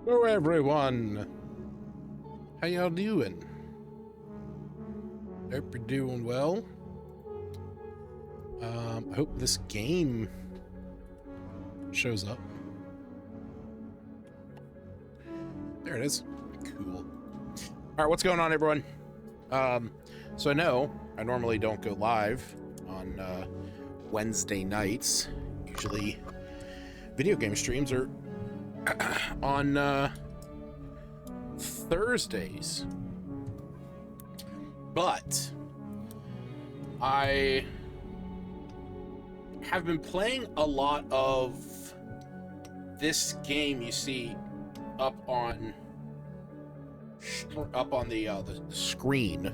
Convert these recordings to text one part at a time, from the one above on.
Hello everyone, how y'all doing? Hope you're doing well. I hope this game shows up. There it is. Cool. All right, what's going on, everyone? So I know I normally don't go live on Wednesday nights. Usually video game streams are on Thursdays, but I have been playing a lot of this game you see up on the screen.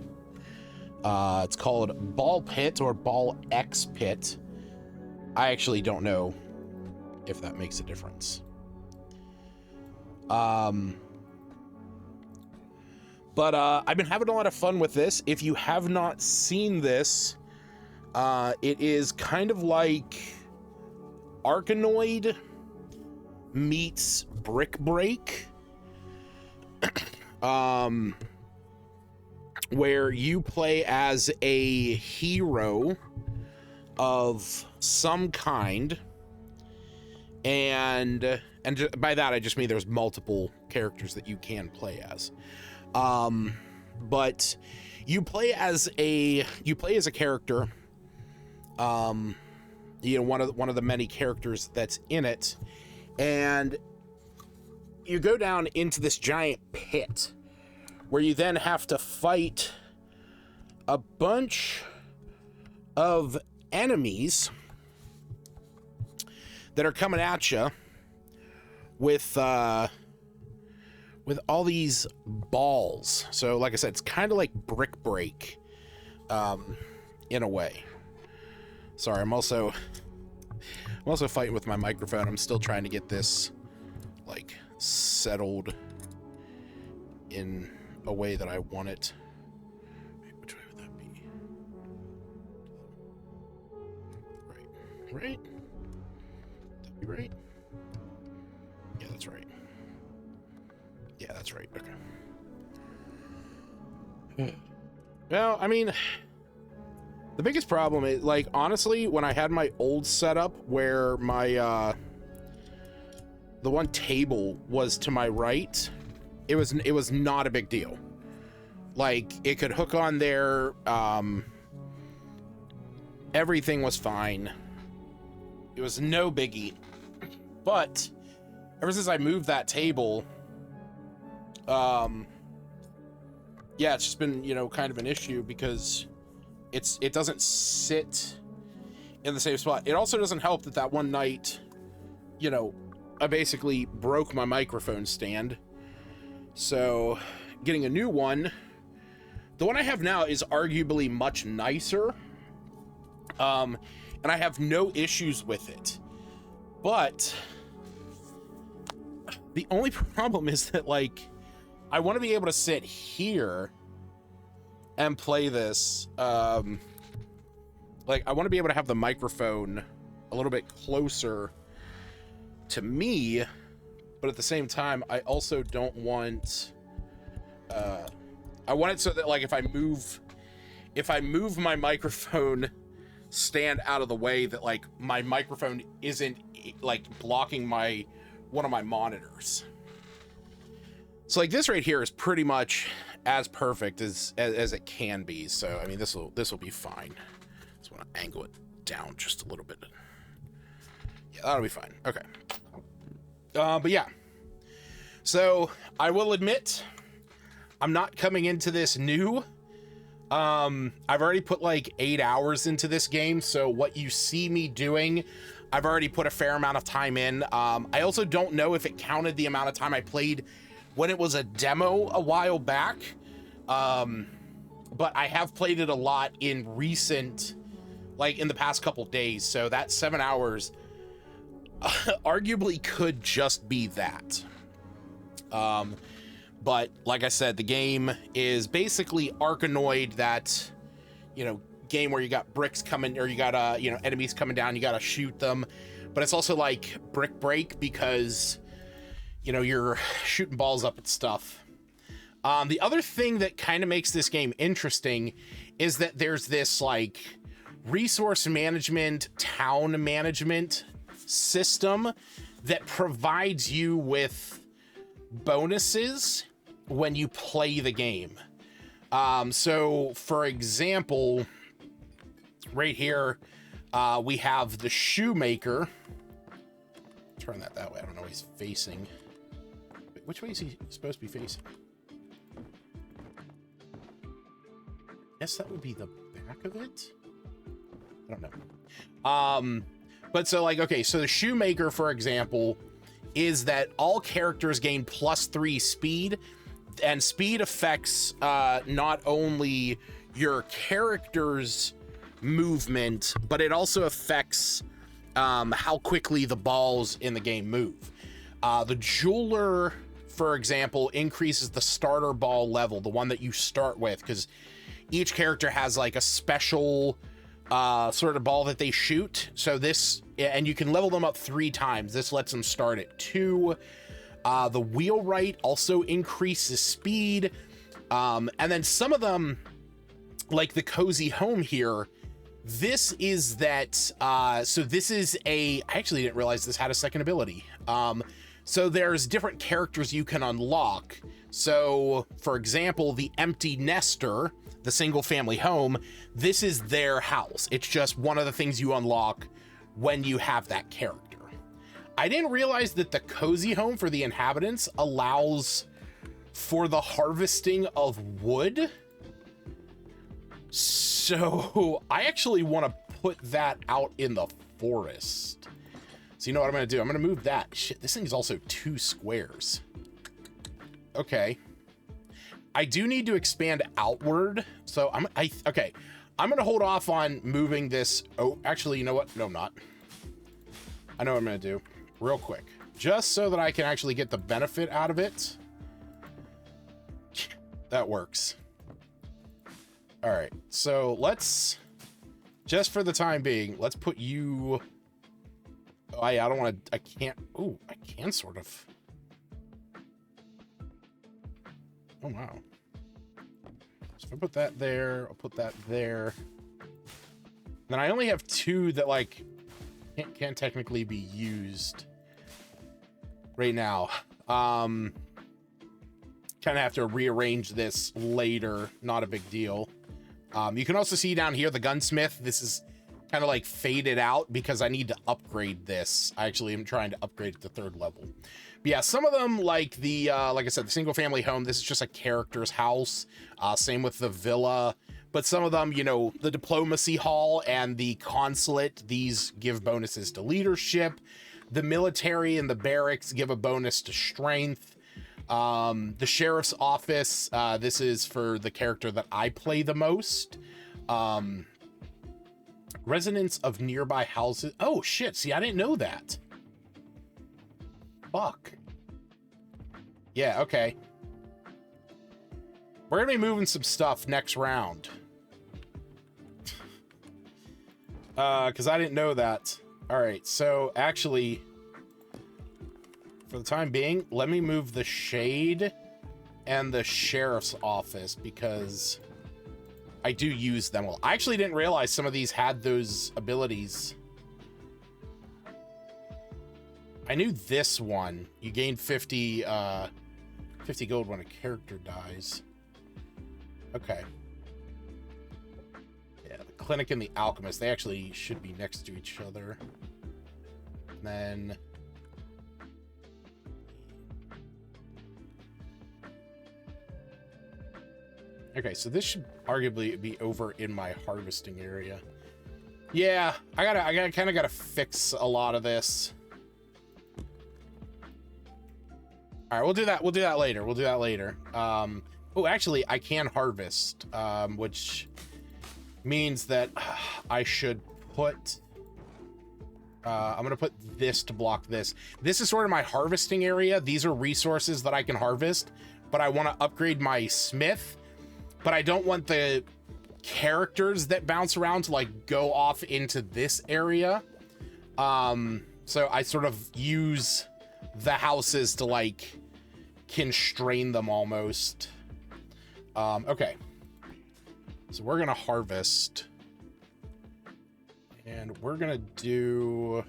It's called Ball Pit or Ball X Pit. I actually don't know if that makes a difference. But I've been having a lot of fun with this. If you have not seen this, it is kind of like Arkanoid meets Brick Break, where you play as a hero of some kind, and by that I just mean there's multiple characters that you can play as. But you play as a character, you know, one of the many characters that's in it, and you go down into this giant pit where you then have to fight a bunch of enemies that are coming at you with all these balls. So like I said, it's kind of like Brick Break, in a way. Sorry, I'm also fighting with my microphone. I'm still trying to get this like settled in a way that I want it. Which way would that be? Right? That'd be right. Yeah, that's right. Yeah, that's right. Okay. Well, I mean, the biggest problem is, like, honestly, when I had my old setup where my the one table was to my right, it was not a big deal. Like, it could hook on there, everything was fine. It was no biggie. But ever since I moved that table, yeah, it's just been, you know, kind of an issue because it doesn't sit in the same spot. It also doesn't help that one night, you know, I basically broke my microphone stand. So getting a new one, the one I have now is arguably much nicer. And I have no issues with it. But the only problem is that, like, I want to be able to sit here and play this. Like, I want to be able to have the microphone a little bit closer to me, but at the same time, I also don't want, I want it so that, like, if I move my microphone stand out of the way, that, like, my microphone isn't, like, blocking one of my monitors. So, like, this right here is pretty much as perfect as it can be. So, I mean, this will be fine. Just want to angle it down just a little bit. Yeah, that'll be fine. Okay. But yeah. So, I will admit, I'm not coming into this new. I've already put like 8 hours into this game, so what you see me doing, I've already put a fair amount of time in. I also don't know if it counted the amount of time I played when it was a demo a while back, but I have played it a lot in recent, like in the past couple days, so that 7 hours arguably could just be that. But like I said, the game is basically Arkanoid, that, you know, game where you got bricks coming, or you got you know, enemies coming down, you gotta shoot them. But it's also like Brick Break, because you know, you're shooting balls up at stuff. The other thing that kind of makes this game interesting is that there's this like resource management, town management system that provides you with bonuses when you play the game. So for example, right here, we have the shoemaker. Turn that way. I don't know where he's facing. Which way is he supposed to be facing? Guess that would be the back of it. I don't know. But so like, okay, so the shoemaker, for example, is that all characters gain +3 speed, and speed affects not only your character's movement, but it also affects how quickly the balls in the game move. The jeweler, for example, increases the starter ball level, the one that you start with, because each character has like a special sort of ball that they shoot. So this, and you can level them up 3 times. This lets them start at 2. The wheelwright also increases speed. And then some of them, like the cozy home here, this is that, so this is I actually didn't realize this had a second ability. So there's different characters you can unlock. So for example, the empty nester, the single family home, this is their house. It's just one of the things you unlock when you have that character. I didn't realize that the cozy home for the inhabitants allows for the harvesting of wood. So I actually want to put that out in the forest. So you know what I'm going to do? I'm going to move that. Shit, this thing is also 2 squares. Okay. I do need to expand outward. So okay. I'm going to hold off on moving this. Oh, actually, you know what? No, I'm not. I know what I'm going to do real quick, just so that I can actually get the benefit out of it. That works. All right. So let's, just for the time being, let's put you. Oh, I don't want to, I can't. Oh, I can sort of. Oh, wow. So if I put that there, I'll put that there. Then I only have 2 that like can't technically be used right now. Kind of have to rearrange this later. Not a big deal. You can also see down here the gunsmith. This is kind of like faded out because I need to upgrade this. I actually am trying to upgrade it to 3rd level. But yeah, some of them, like the like I said, the single family home, this is just a character's house. Same with the villa. But some of them, you know, the diplomacy hall and the consulate, these give bonuses to leadership. The military and the barracks give a bonus to strength. The sheriff's office, this is for the character that I play the most. Residents of nearby houses. Oh shit, see, I didn't know that. Fuck. Yeah, okay. We're gonna be moving some stuff next round. Because I didn't know that. Alright, so actually, for the time being, let me move the shade and the sheriff's office because I do use them well. I actually didn't realize some of these had those abilities. I knew this one. You gain 50 gold when a character dies. Okay. Yeah, the clinic and the alchemist, they actually should be next to each other. And then okay, so this should arguably be over in my harvesting area. Yeah, I kind of gotta fix a lot of this. All right, we'll do that. We'll do that later. We'll do that later. Oh, actually, I can harvest, which means that I should put. I'm gonna put this to block this. This is sort of my harvesting area. These are resources that I can harvest, but I want to upgrade my smith. But I don't want the characters that bounce around to like go off into this area. So I sort of use the houses to like constrain them almost. Okay. So we're gonna harvest. And we're gonna do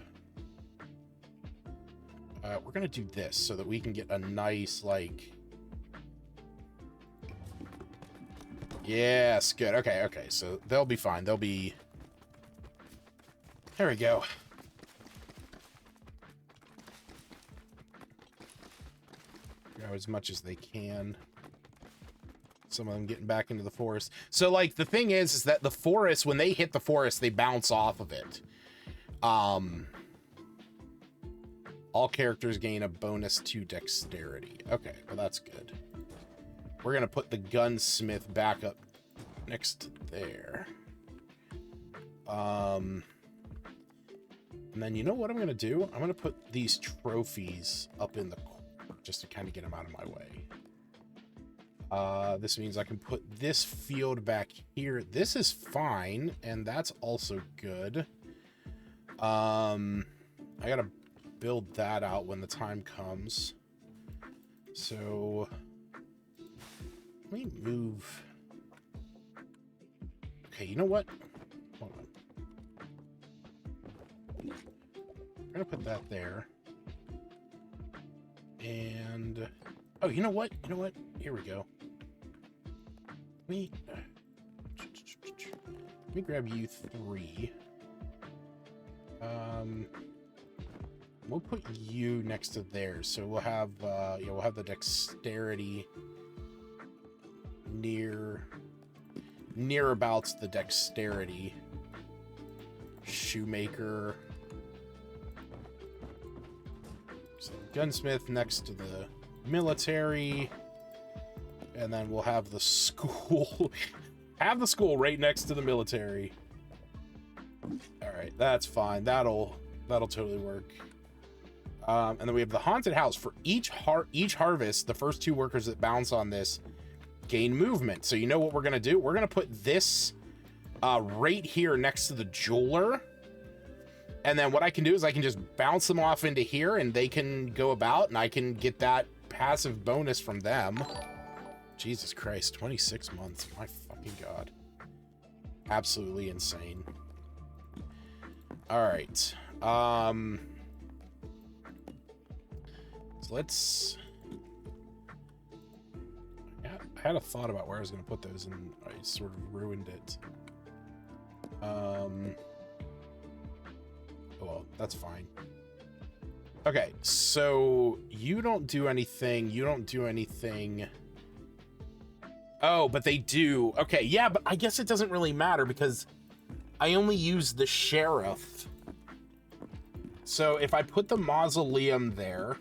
this so that we can get a nice, like, yes, good. Okay, so they'll be fine. They'll be, there we go. Grow as much as they can. Some of them getting back into the forest. So, like, the thing is that the forest, when they hit the forest, they bounce off of it. All characters gain a bonus to dexterity. Okay, well, that's good. We're going to put the gunsmith back up next to there. And then you know what I'm going to do? I'm going to put these trophies up in the corner just to kind of get them out of my way. This means I can put this field back here. This is fine, and that's also good. I gotta build that out when the time comes. So let me move. Okay, you know what? Hold on. I'm gonna put that there. And oh, you know what? Here we go. Let me grab you 3. We'll put you next to theirs, so we'll have we'll have the dexterity near abouts the dexterity. Shoemaker. So gunsmith next to the military. And then we'll have the school. Have the school right next to the military. All right, that's fine. That'll totally work. And then we have the haunted house. For each harvest, the first 2 workers that bounce on this gain movement. So you know what we're gonna do? We're gonna put this right here next to the jeweler. And then what I can do is I can just bounce them off into here, and they can go about, and I can get that passive bonus from them. Jesus Christ, 26 months. My fucking God. Absolutely insane. All right. So let's... I had a thought about where I was going to put those, and I sort of ruined it. Well, that's fine. Okay, so you don't do anything. You don't do anything... Oh, but they do. Okay, yeah, but I guess it doesn't really matter because I only use the sheriff. So if I put the mausoleum there...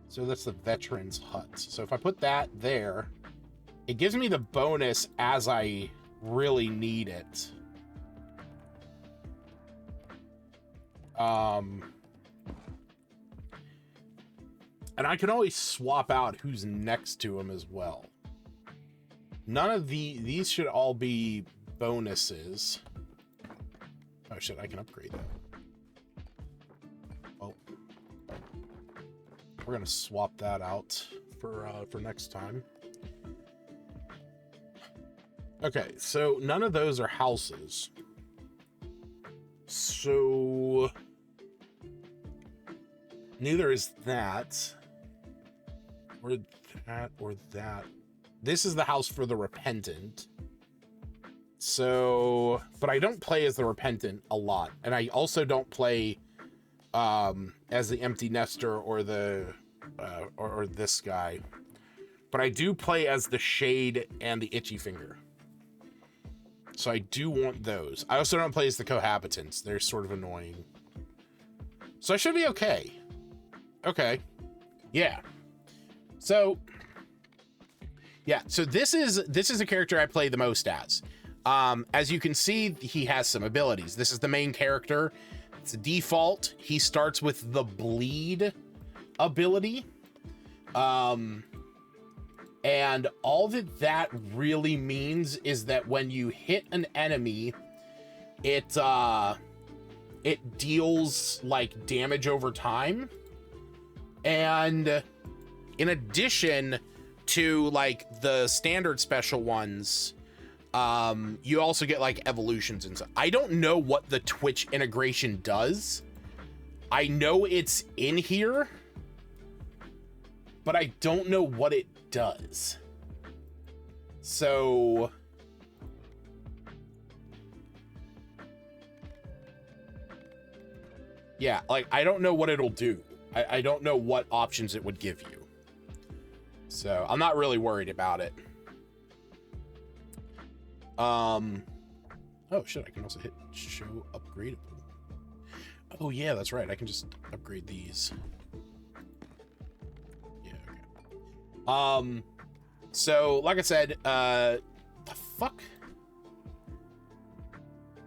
So that's the veteran's hut. So if I put that there, it gives me the bonus as I really need it. And I can always swap out who's next to him as well. None of these should all be bonuses. Oh shit, I can upgrade that. Well, we're gonna swap that out for next time. Okay, so none of those are houses. So neither is that. Or that, or that. This is the house for the Repentant. So, but I don't play as the Repentant a lot. And I also don't play as the Empty Nester or the or this guy. But I do play as the Shade and the Itchy Finger. So I do want those. I also don't play as the Cohabitants. They're sort of annoying. So I should be okay. Okay. Yeah. So yeah, so this is a character I play the most as. As you can see, he has some abilities. This is the main character. It's a default. He starts with the bleed ability. And all that really means is that when you hit an enemy, it it deals like damage over time. And in addition to like the standard special ones, you also get like evolutions and stuff. I don't know what the Twitch integration does. I know it's in here, but I don't know what it does. So yeah, like I don't know what it'll do. I don't know what options it would give you. So I'm not really worried about it. Oh shit, I can also hit show upgradable. Oh yeah, that's right. I can just upgrade these. Yeah, okay. So like I said, the fuck?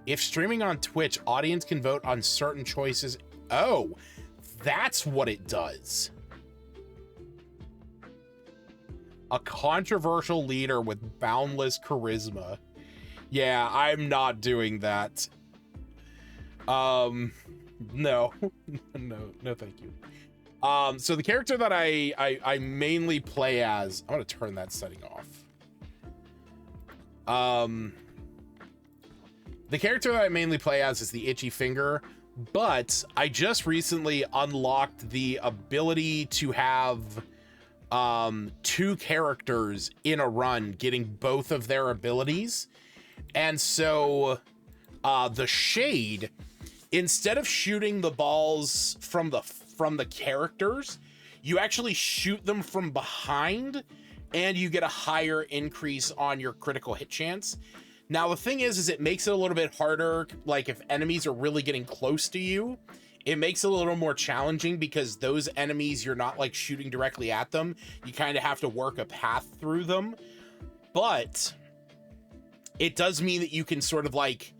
If streaming on Twitch, audience can vote on certain choices. Oh, that's what it does. A controversial leader with boundless charisma. Yeah, I'm not doing that. No. no, thank you. So the character that I mainly play as, I'm gonna turn that setting off. The character that I mainly play as is the Itchy Finger, but I just recently unlocked the ability to have two characters in a run getting both of their abilities. And so the Shade, instead of shooting the balls from the characters, you actually shoot them from behind and you get a higher increase on your critical hit chance. Now, the thing is it makes it a little bit harder. Like if enemies are really getting close to you, it makes it a little more challenging because those enemies, you're not like shooting directly at them. You kind of have to work a path through them. But it does mean that you can sort of like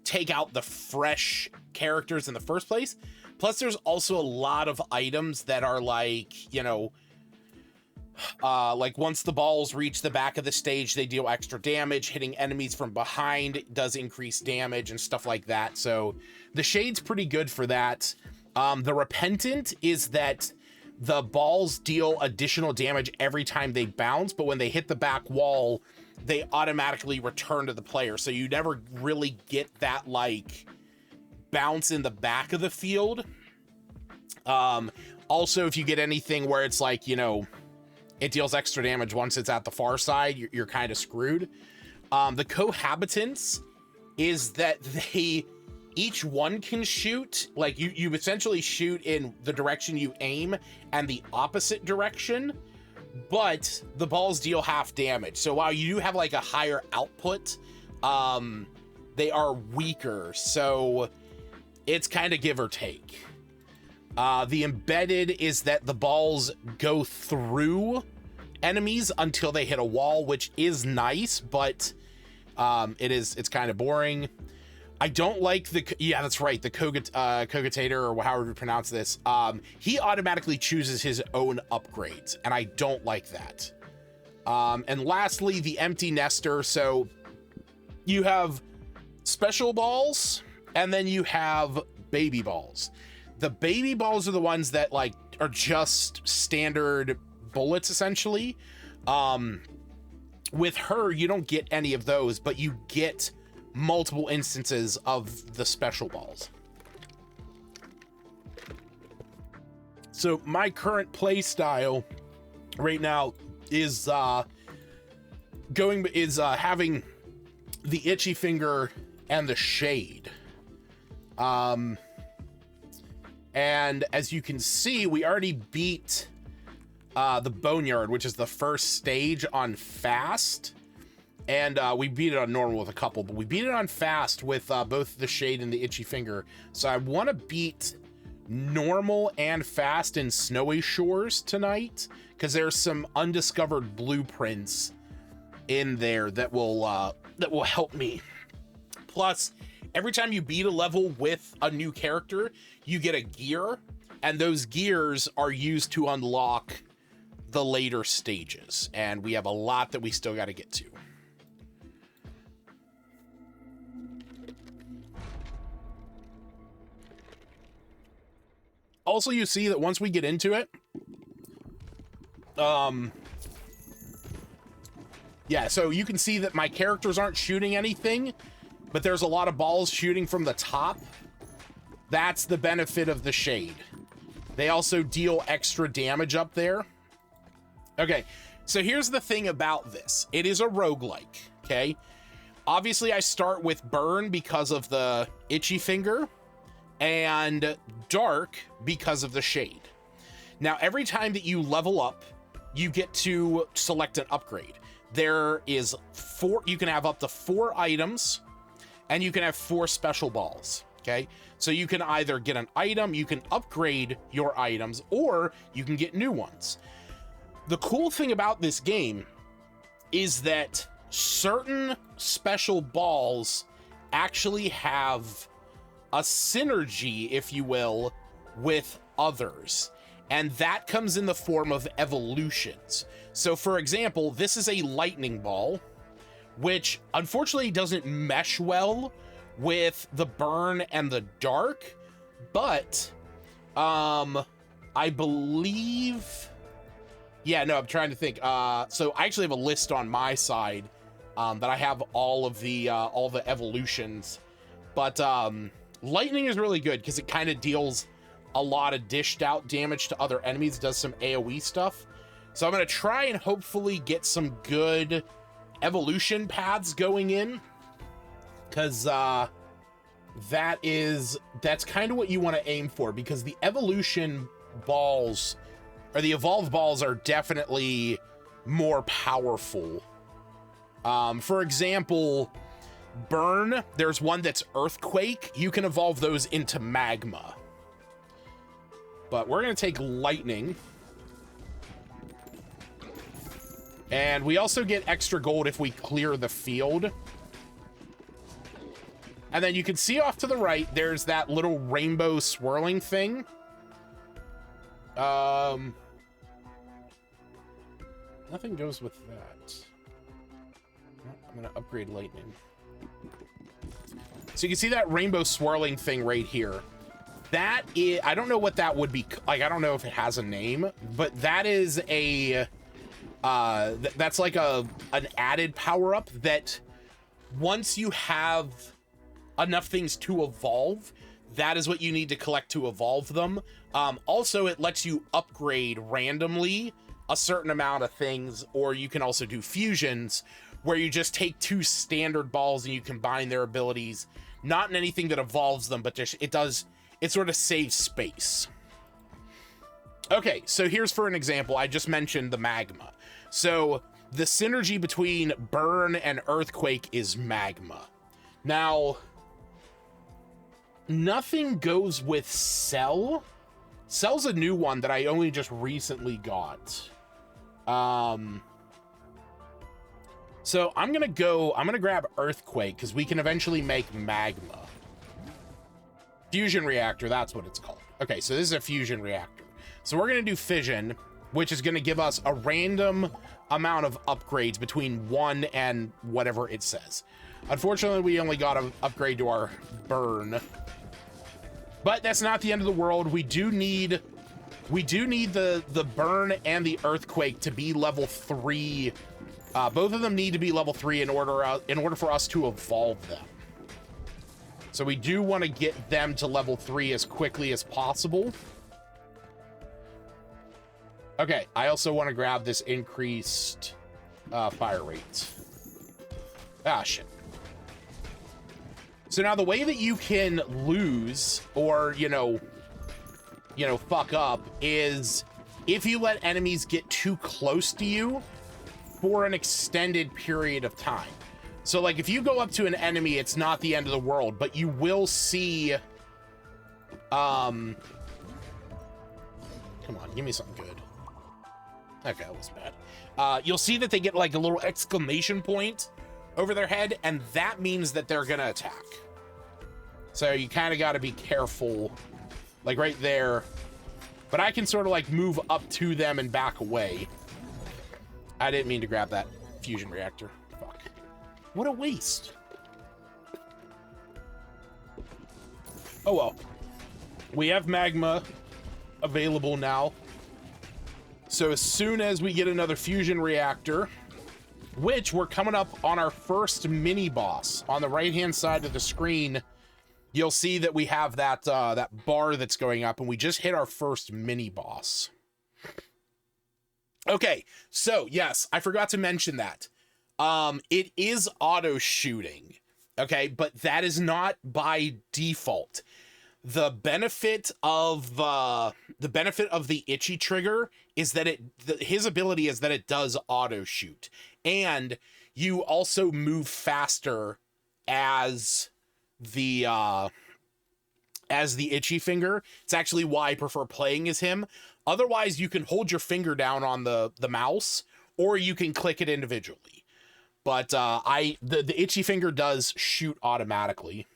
take out the fresh characters in the first place. Plus, there's also a lot of items that are like, you know, like once the balls reach the back of the stage, they deal extra damage. Hitting enemies from behind does increase damage and stuff like that. So the Shade's pretty good for that. The Repentant is that the balls deal additional damage every time they bounce, but when they hit the back wall, they automatically return to the player. So you never really get that like bounce in the back of the field. Also, if you get anything where it's like, you know, it deals extra damage once it's at the far side, you're kind of screwed. The Cohabitants is that they each one can shoot, like you essentially shoot in the direction you aim and the opposite direction, but the balls deal half damage. So while you do have like a higher output, they are weaker. So it's kind of give or take. The Embedded is that the balls go through enemies until they hit a wall, which is nice, but it's kind of boring. I don't like the, yeah, that's right, the Kogitator, or however you pronounce this. He automatically chooses his own upgrades, and I don't like that. And lastly, the Empty Nester. So you have special balls, and then you have baby balls. The baby balls are the ones that like are just standard bullets, essentially. With her, you don't get any of those, but you get multiple instances of the special balls. So my current play style right now is having the Itchy Finger and the Shade. And as you can see, we already beat the Boneyard, which is the first stage on fast. And we beat it on normal with a couple, but we beat it on fast with both the Shade and the Itchy Finger. So I want to beat normal and fast in Snowy Shores tonight, because there's some undiscovered blueprints in there that will help me. Plus, every time you beat a level with a new character, you get a gear, and those gears are used to unlock the later stages. And we have a lot that we still got to get to. also you see that once we get into it, yeah, so you can see that my characters aren't shooting anything, but there's a lot of balls shooting from the top. That's the benefit of the shade. They also deal extra damage up there. Okay, so here's the thing about this. It is a roguelike, okay? Obviously, I start with burn because of the itchy finger, and dark because of the shade. Now, every time that you level up, you get to select an upgrade. There is 4, you can have up to 4 items, and you can have 4 special balls, okay? So you can either get an item, you can upgrade your items, or you can get new ones. The cool thing about this game is that certain special balls actually have a synergy, if you will, with others. And that comes in the form of evolutions. So for example, this is a lightning ball, which unfortunately doesn't mesh well with the burn and the dark, but I believe, yeah, no, I'm trying to think. So I actually have a list on my side that I have all the evolutions, but lightning is really good because it kind of deals a lot of dished out damage to other enemies, does some AoE stuff. So I'm going to try and hopefully get some good evolution paths going in, because that's kind of what you want to aim for, because the evolution balls, or the evolved balls, are definitely more powerful. For example, burn, there's one that's earthquake. You can evolve those into magma. But we're going to take lightning. And we also get extra gold if we clear the field. And then you can see off to the right, there's that little rainbow swirling thing. Nothing goes with that. I'm going to upgrade lightning. So you can see that rainbow swirling thing right here. That is, I don't know what that would be, like, I don't know if it has a name, but that is a, that's like an added power-up that once you have enough things to evolve, that is what you need to collect to evolve them. Also, it lets you upgrade randomly a certain amount of things, or you can also do fusions, where you just take 2 standard balls and you combine their abilities, not in anything that evolves them, but just, it sort of saves space. Okay, so here's for an example. I just mentioned the magma. So the synergy between burn and earthquake is magma. Now, nothing goes with cell. Cell's a new one that I only just recently got. So I'm gonna grab earthquake, because we can eventually make magma. Fusion reactor, that's what it's called. Okay, so this is a fusion reactor. So we're gonna do fission, which is gonna give us a random amount of upgrades between 1 and whatever it says. Unfortunately, we only got an upgrade to our burn, but that's not the end of the world. We do need the burn and the earthquake to be level 3. Both of them need to be level 3 in order for us to evolve them. So we do want to get them to level 3 as quickly as possible. Okay, I also want to grab this increased fire rate. Ah, shit. So now the way that you can lose, or, you know, fuck up, is if you let enemies get too close to you for an extended period of time. So, like, if you go up to an enemy, it's not the end of the world, but you will see, come on, give me something good. Okay, that was bad. You'll see that they get, like, a little exclamation point over their head, and that means that they're gonna attack. So you kind of got to be careful, like right there. But I can sort of, like, move up to them and back away. I didn't mean to grab that fusion reactor. Fuck. What a waste. Oh well. We have magma. available now. So as soon as we get another fusion reactor, which we're coming up on our first mini boss on the right hand side of the screen, you'll see that we have that that bar that's going up, and we just hit our first mini boss. Okay, so yes, I forgot to mention that. It is auto shooting, okay, but that is not by default. The benefit of the itchy trigger is that his ability is that it does auto shoot, and you also move faster as the itchy finger. It's actually why I prefer playing as him. Otherwise, you can hold your finger down on the mouse, or you can click it individually. But the itchy finger does shoot automatically.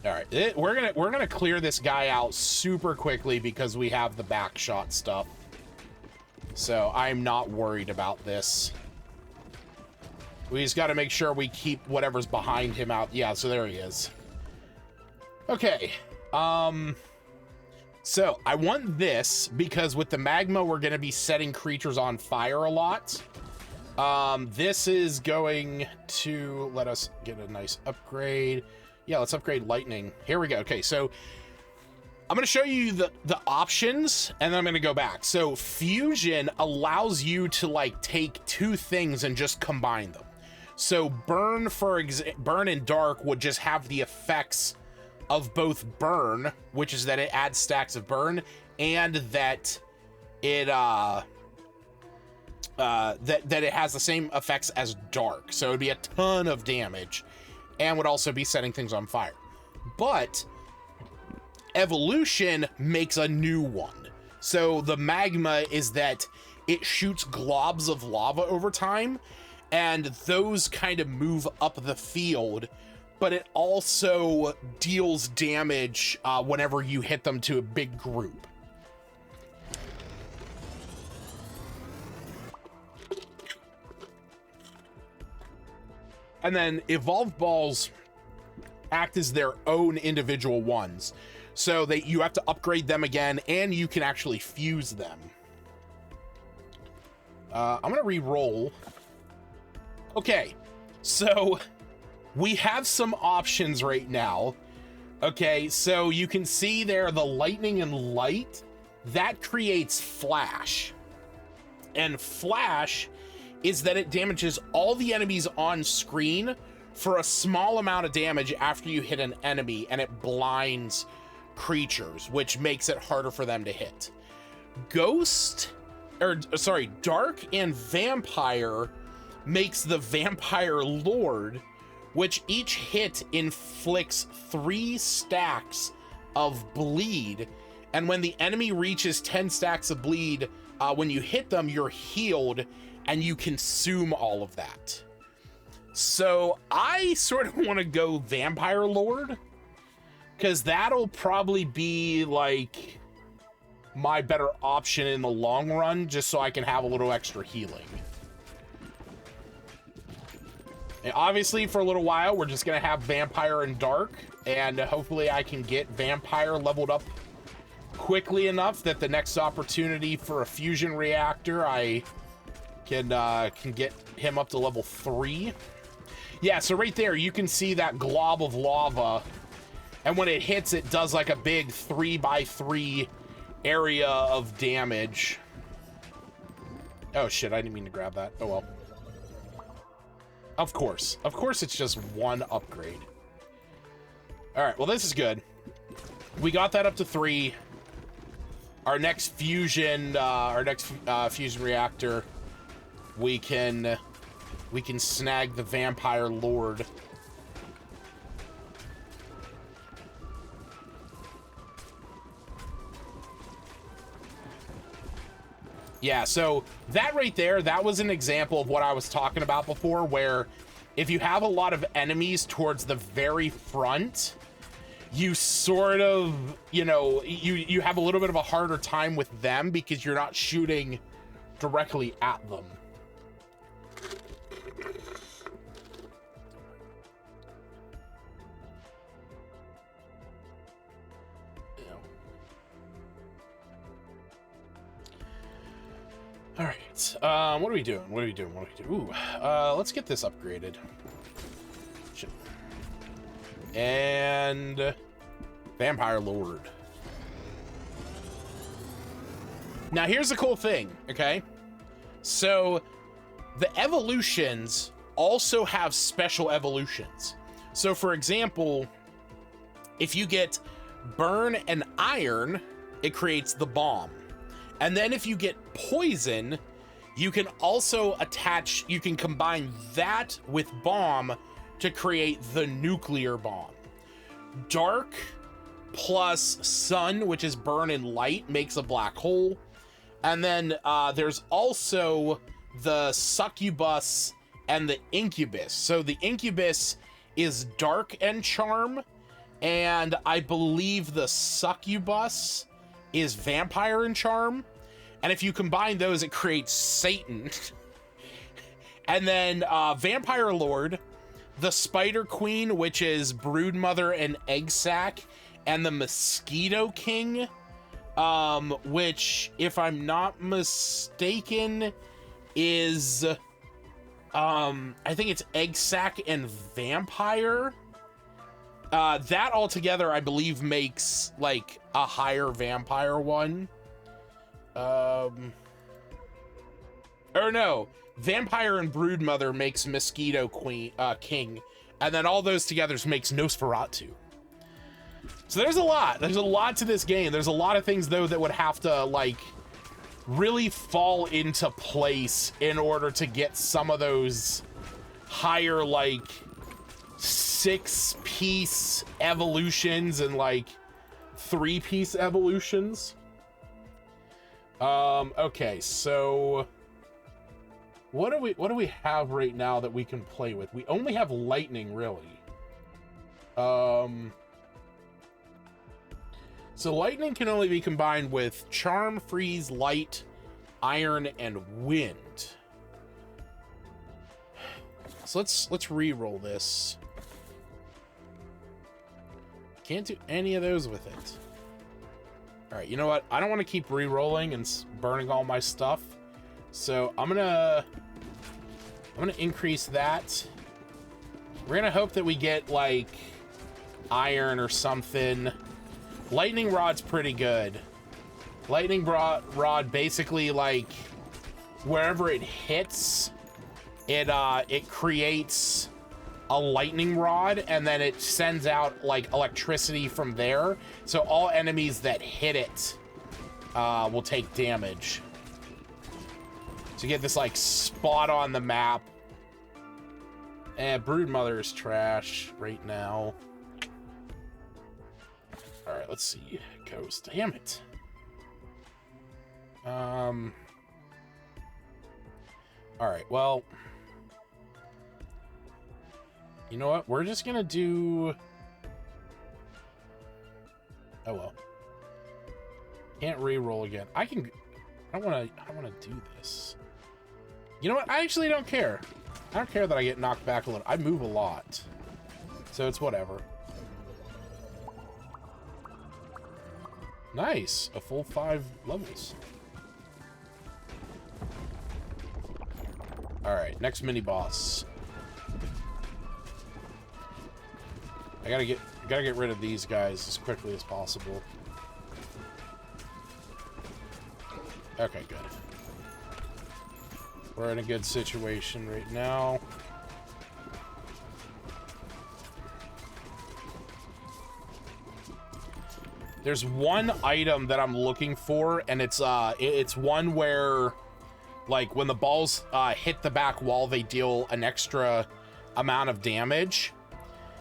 All right, we're gonna clear this guy out super quickly because we have the back shot stuff. So I'm not worried about this. We just got to make sure we keep whatever's behind him out. Yeah, so there he is. Okay. So I want this because with the magma, we're going to be setting creatures on fire a lot. This is going to let us get a nice upgrade. Yeah, let's upgrade lightning. Here we go. Okay, so I'm going to show you the options, and then I'm going to go back. So fusion allows you to like take two things and just combine them. So burn, burn and dark would just have the effects of both burn, which is that it adds stacks of burn, and that it that it has the same effects as dark. So it'd be a ton of damage, and would also be setting things on fire. But evolution makes a new one. So the magma is that it shoots globs of lava over time, and those kind of move up the field, but it also deals damage whenever you hit them to a big group. And then evolved balls act as their own individual ones. So you have to upgrade them again, and you can actually fuse them. I'm gonna re-roll. Okay, so we have some options right now. Okay, so you can see there the lightning and light. That creates flash. And flash is that it damages all the enemies on screen for a small amount of damage after you hit an enemy, and it blinds creatures, which makes it harder for them to hit. Dark and vampire makes the vampire lord, which each hit inflicts 3 stacks of bleed, and when the enemy reaches 10 stacks of bleed, when you hit them, you're healed and you consume all of that. So I sort of want to go vampire lord, because that'll probably be like my better option in the long run, just so I can have a little extra healing. And obviously, for a little while, we're just going to have Vampire and Dark, and hopefully I can get Vampire leveled up quickly enough that the next opportunity for a fusion reactor, I can get him up to level 3. Yeah, so right there, you can see that glob of lava, and when it hits, it does like a big 3x3 area of damage. Oh shit, I didn't mean to grab that. Oh well. Of course it's just one upgrade. All right, well, this is good. We got that up to 3. Our next fusion fusion reactor, we can snag the vampire lord. Yeah, so that right there, that was an example of what I was talking about before, where if you have a lot of enemies towards the very front, you sort of, you have a little bit of a harder time with them because you're not shooting directly at them. What are we doing? What are we doing? What are we doing? Ooh, let's get this upgraded. Shit. And Vampire Lord. Now, here's the cool thing, okay? So, the evolutions also have special evolutions. So, for example, if you get Burn and Iron, it creates the bomb. And then if you get Poison, you can also you can combine that with Bomb to create the nuclear bomb. Dark plus Sun, which is Burn and Light, makes a black hole. And then there's also the Succubus and the Incubus. So the Incubus is Dark and Charm, and I believe the Succubus is Vampire and Charm. And if you combine those, it creates Satan. And then Vampire Lord, the Spider Queen, which is Broodmother and Egg Sac, and the Mosquito King, which, if I'm not mistaken, is I think it's Egg Sac and Vampire. That altogether, I believe, makes like a higher vampire one. Or no, Vampire and Broodmother makes Mosquito Queen, King, and then all those together makes Nosferatu. So there's a lot. There's a lot to this game. There's a lot of things, though, that would have to, like, really fall into place in order to get some of those higher, like, 6-piece evolutions and, like, 3-piece evolutions. Okay, so what do we have right now that we can play with? We only have lightning, really. So lightning can only be combined with Charm, Freeze, Light, Iron, and Wind. So let's re-roll this. Can't do any of those with it. All right, you know what? I don't want to keep re-rolling and burning all my stuff. So I'm gonna increase that. We're gonna hope that we get like Iron or something. Lightning Rod's pretty good. Lightning Rod basically, like, wherever it hits, it creates a lightning rod, and then it sends out like electricity from there. So all enemies that hit it will take damage. So you get this like spot on the map. And Broodmother is trash right now. All right, let's see. Ghost. Damn it. All right, well, you know what? We're just gonna do. Oh well. Can't re-roll again. I can. I don't want to do this. You know what? I actually don't care. I don't care that I get knocked back a little. I move a lot, so it's whatever. Nice, a full 5 levels. All right, next mini boss. I gotta get rid of these guys as quickly as possible. Okay, good. We're in a good situation right now. There's one item that I'm looking for, and it's one where, like, when the balls hit the back wall, they deal an extra amount of damage.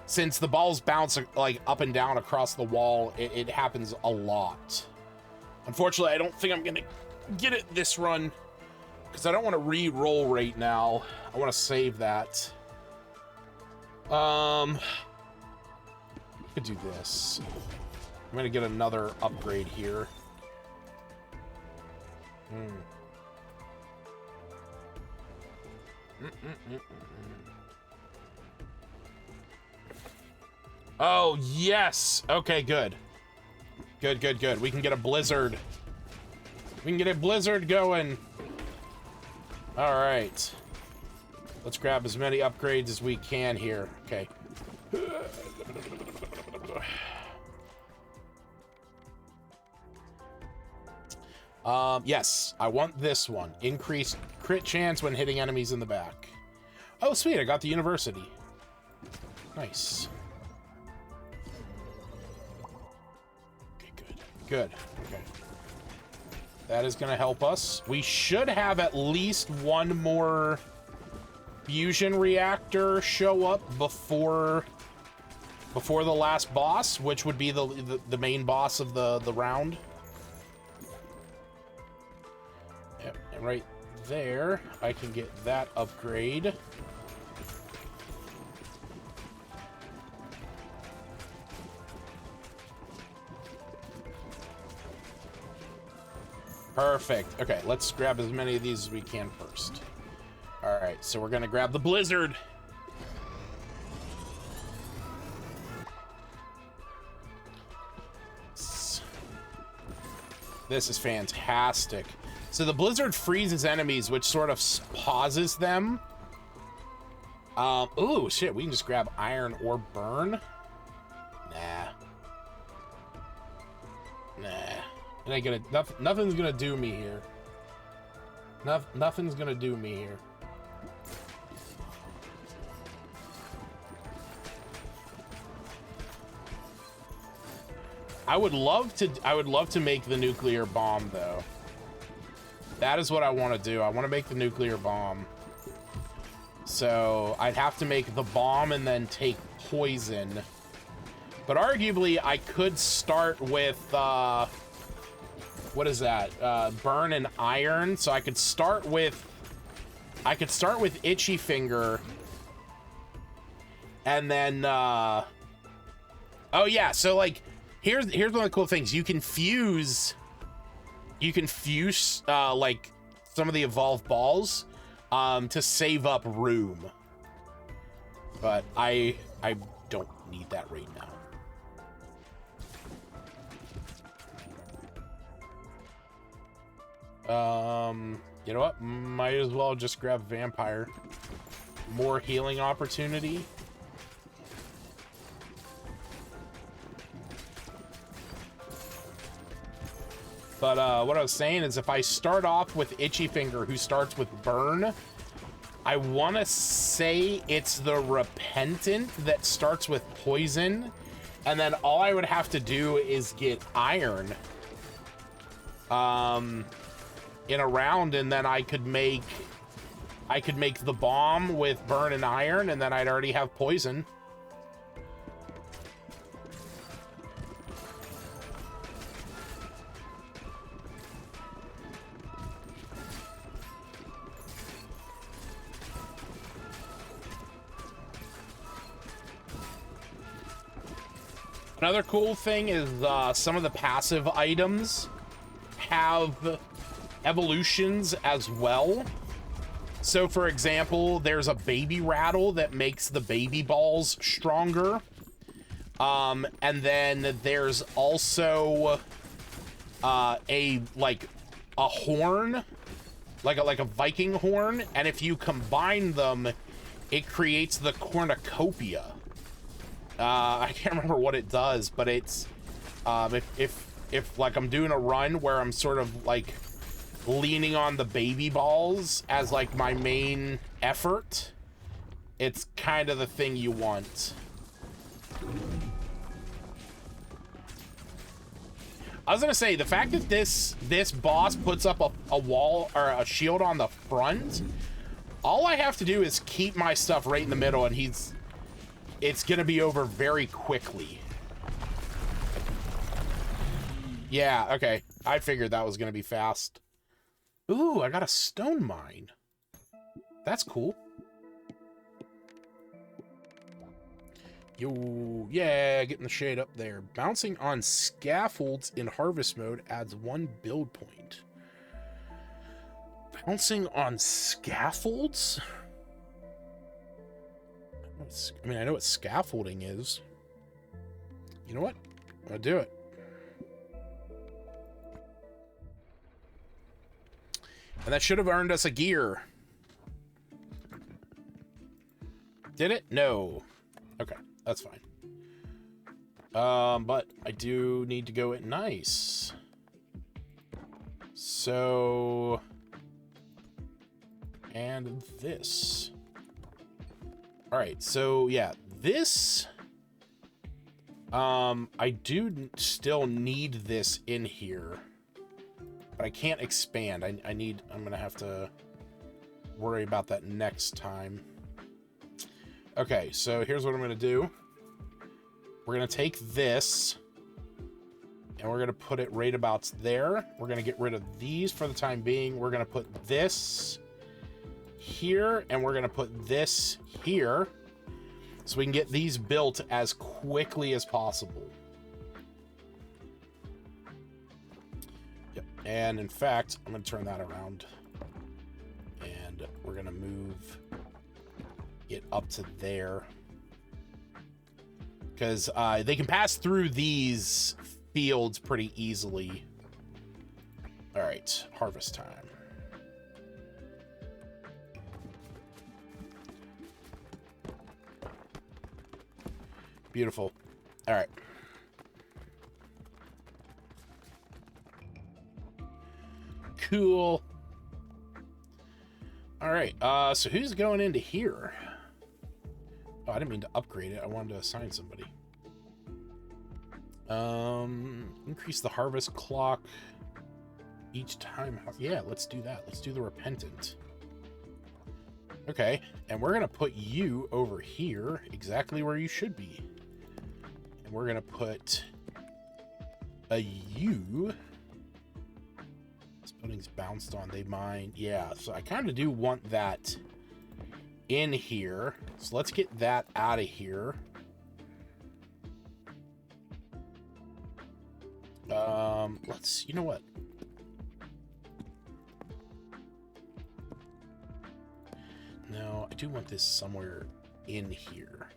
Since the balls bounce like up and down across the wall, it happens a lot. Unfortunately, I don't think I'm gonna get it this run because I don't want to re-roll right now. I want to save that. I could do this. I'm gonna get another upgrade here. Oh, yes. Okay, good. Good. We can get a blizzard. We can get a blizzard going. All right. Let's grab as many upgrades as we can here. Okay. Yes, I want this one. Increased crit chance when hitting enemies in the back. Oh, sweet, I got the university. Nice. Okay, good. Good. Okay. That is going to help us. We should have at least one more fusion reactor show up before the last boss, which would be the main boss of the round. Yep, and right there, I can get that upgrade. Perfect. Okay, let's grab as many of these as we can first. All right, so we're gonna grab the blizzard. This is fantastic. So the blizzard freezes enemies, which sort of pauses them. Ooh, shit, we can just grab iron or burn. Nah. It ain't gonna, nothing's gonna do me here. Nothing's gonna do me here. I would love to make the nuclear bomb though. That is what I want to do. I want to make the nuclear bomb. So I'd have to make the bomb and then take poison. But arguably I could start with what is that? Burn and iron. So I could start with Itchy Finger. And then oh yeah, so like here's one of the cool things. You can fuse like some of the evolved balls to save up room. But I don't need that right now. You know what? Might as well just grab Vampire. More healing opportunity. But what I was saying is if I start off with Itchy Finger, who starts with Burn, I want to say it's the Repentant that starts with Poison, and then all I would have to do is get Iron in a round, and then I could make the bomb with Burn and Iron, and then I'd already have Poison. Another cool thing is some of the passive items have evolutions as well. So for example, there's a baby rattle that makes the baby balls stronger. And then there's also a horn, like a Viking horn, and if you combine them, it creates the cornucopia. I can't remember what it does, but it's if like I'm doing a run where I'm sort of like leaning on the baby balls as like my main effort, it's kind of the thing you want. I was gonna say, the fact that this boss puts up a wall or a shield on the front, all I have to do is keep my stuff right in the middle, and it's gonna be over very quickly. Yeah, okay. I figured that was gonna be fast. Ooh, I got a stone mine. That's cool. Yo, yeah, getting the shade up there. Bouncing on scaffolds in harvest mode adds 1 build point. Bouncing on scaffolds? I mean, I know what scaffolding is. You know what? I'll do it. And that should have earned us a gear. Did it? No. Okay, that's fine. But I do need to go at nice. So... And this. Alright, so yeah, this... I do still need this in here. But I can't expand. I'm gonna have to worry about that next time. Okay, so here's what I'm gonna do. We're gonna take this, and we're gonna put it right about there. We're gonna get rid of these for the time being. We're gonna put this here, and we're gonna put this here, so we can get these built as quickly as possible. Yep. And in fact, I'm gonna turn that around, and we're gonna move it up to there, because they can pass through these fields pretty easily. All right, harvest time. Beautiful. All right. Cool. All right, so who's going into here? Oh, I didn't mean to upgrade it. I wanted to assign somebody. Increase the harvest clock each time. Yeah, let's do that. Let's do the Repentant. Okay, and we're gonna put you over here, exactly where you should be. And we're gonna put a you. This building's bounced on. They mine. Yeah, so I kind of do want that in here. So let's get that out of here. You know what? No, I do want this somewhere in here.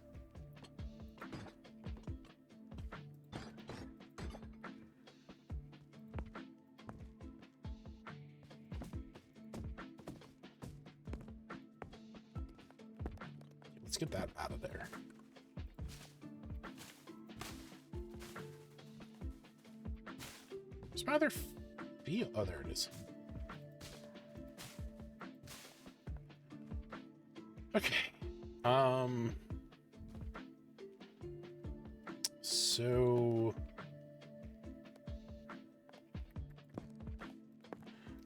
Let's get that out of there. Where's my other field? Oh, there it is. Okay. So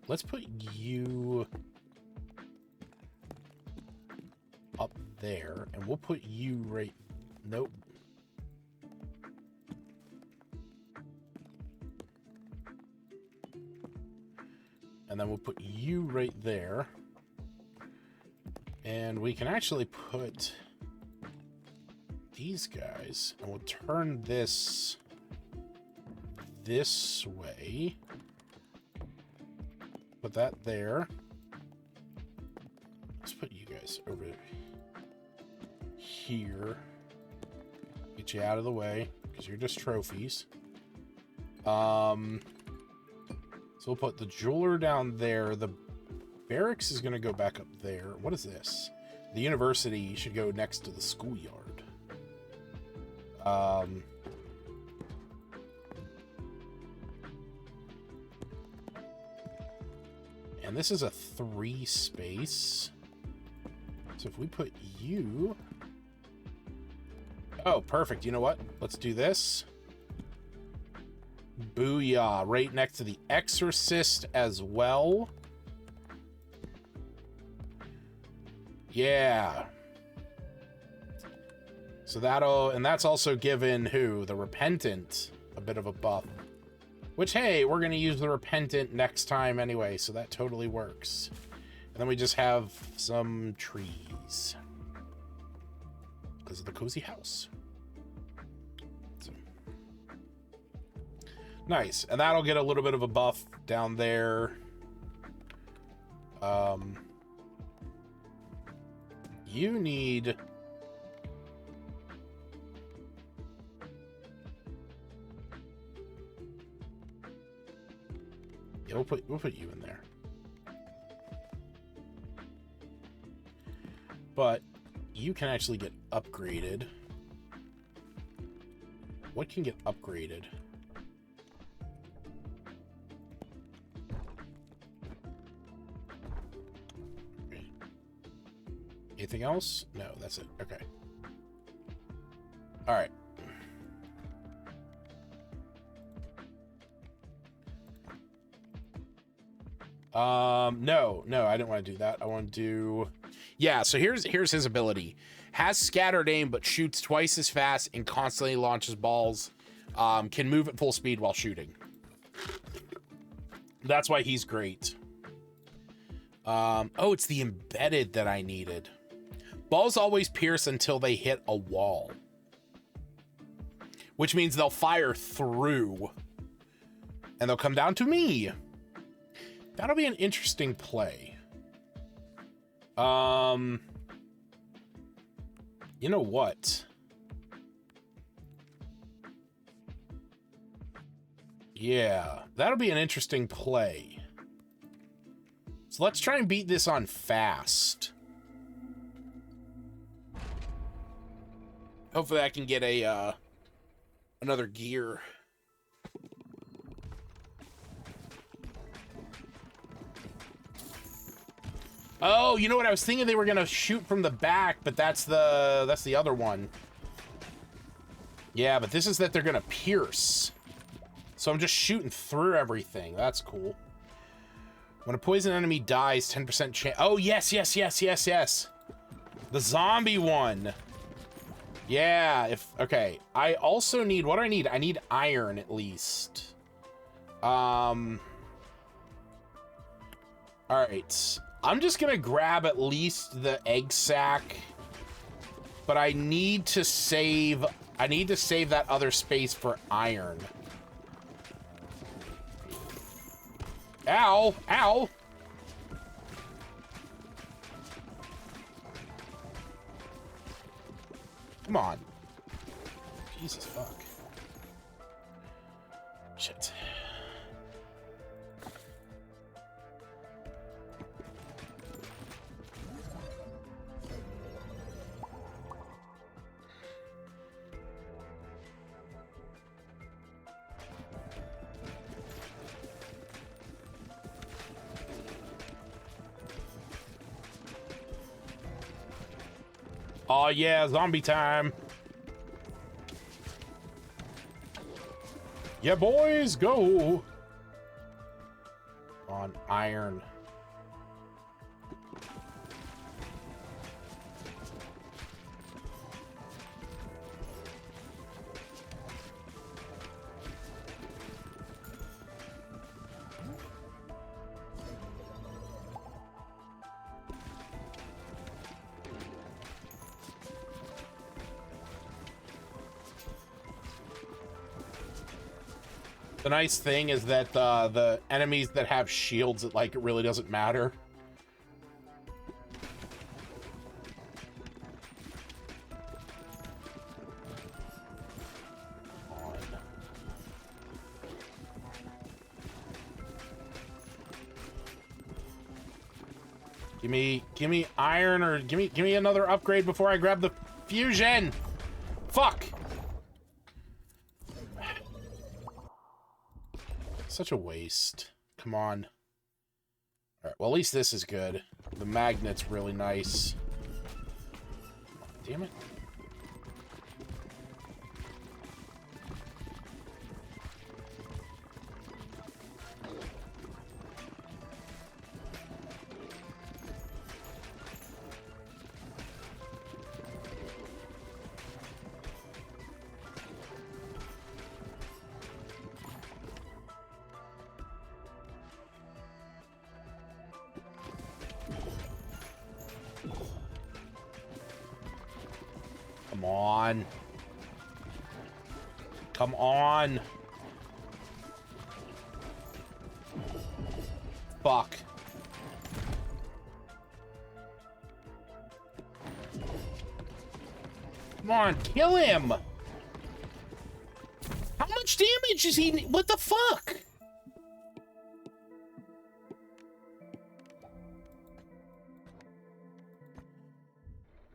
let's put you up there, and we'll put you right. Nope. And then we'll put you right there. And we can actually put these guys, and we'll turn this way. Put that there. Let's put you guys over here. Get you out of the way, because you're just trophies. So we'll put the jeweler down there. The barracks is going to go back up there. What is this? The university should go next to the schoolyard. And this is a 3 space. So if we put you... Oh, perfect. You know what? Let's do this. Booyah. Right next to the Exorcist as well. Yeah. So and that's also given who? The Repentant a bit of a buff. Which, hey, we're going to use the Repentant next time anyway, so that totally works. And then we just have some trees. Because of the cozy house. So. Nice. And that'll get a little bit of a buff down there. You need... Yeah, we'll put you in there. But You can actually get upgraded. What can get upgraded? Anything else? No, that's it. Okay. All right. No, I didn't want to do that. I want to do, yeah. So here's his ability. Has scattered aim, but shoots twice as fast and constantly launches balls. Can move at full speed while shooting. That's why he's great. Oh, it's the embedded that I needed. Balls always pierce until they hit a wall, which means they'll fire through and they'll come down to me. That'll be an interesting play. You know what? Yeah, that'll be an interesting play. So let's try and beat this on fast. Hopefully I can get a another gear. Oh, you know what? I was thinking they were gonna shoot from the back, but that's the other one. Yeah, but this is that they're gonna pierce. So I'm just shooting through everything. That's cool. When a poison enemy dies, 10% chance. Oh, yes. The zombie one. Yeah, okay. I also need, what do I need? I need iron at least. All right. I'm just gonna grab at least the egg sack, but I need to save that other space for iron. Ow! Ow! Come on. Jesus fuck. Shit. Oh yeah, zombie time. Yeah, boys, go. On iron. The nice thing is that the enemies that have shields, it really doesn't matter. Give me iron, or give me another upgrade before I grab the fusion. Fuck. Such a waste. Come on. All right, well, at least this is good. The magnet's really nice. Damn it. Come on. Come on. Fuck. Come on, kill him. How much damage is he? What the fuck?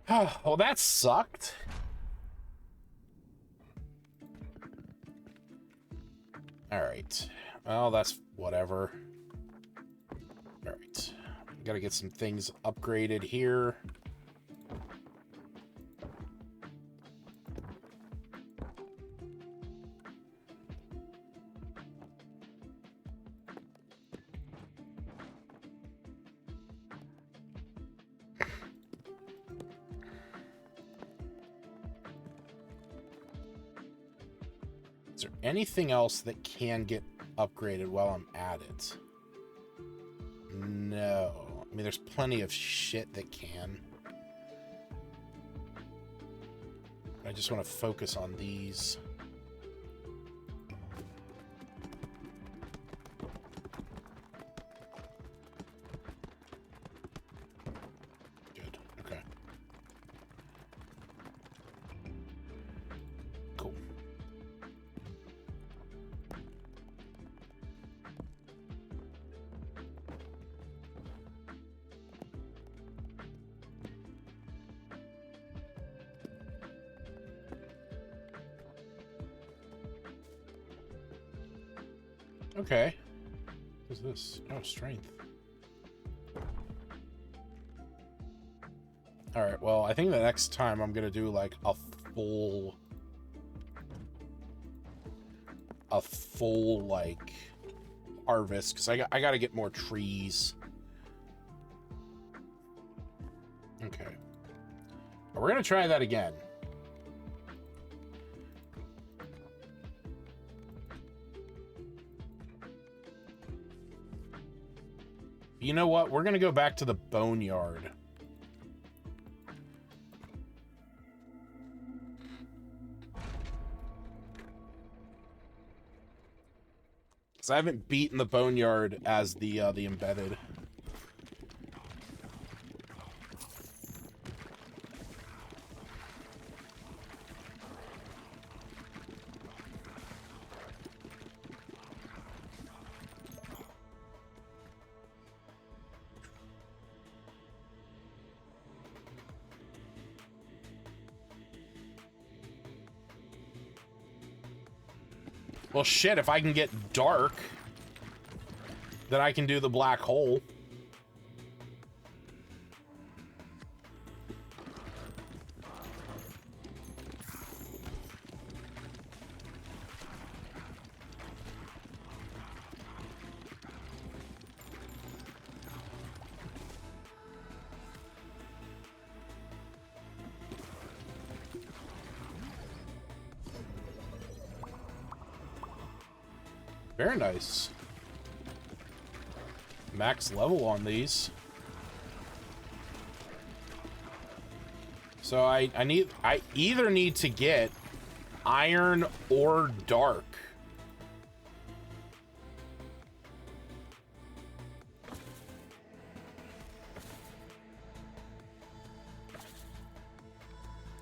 Well, that sucked. Alright. Well, that's whatever. Alright. Gotta get some things upgraded here. Is there anything else that can get upgraded while I'm at it? No. I mean, there's plenty of shit that can. I just want to focus on these. Good. Okay. Cool. Okay. What's this? Oh, strength. Alright, well, I think the next time I'm gonna do, like, a full, like, harvest, because I gotta get more trees. Okay. But we're gonna try that again. You know what? We're gonna go back to the boneyard. Because I haven't beaten the boneyard as the embedded. Well, shit, if I can get dark, then I can do the black hole. Very nice. Max level on these. So I either need to get iron or dark.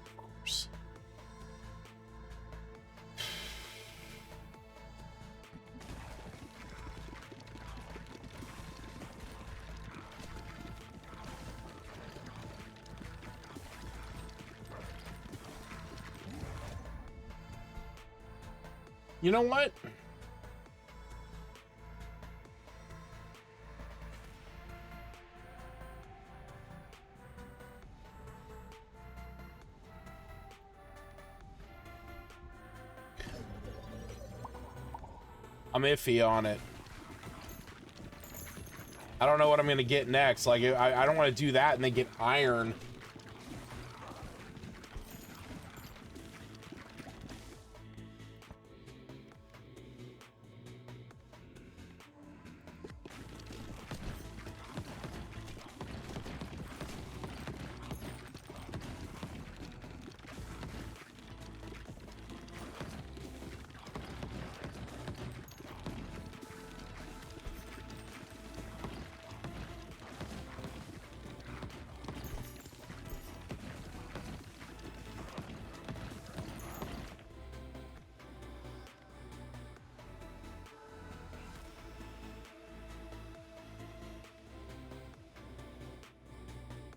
Of course. You know what? I'm iffy on it. I don't know what I'm gonna get next. Like, I don't want to do that and then get iron.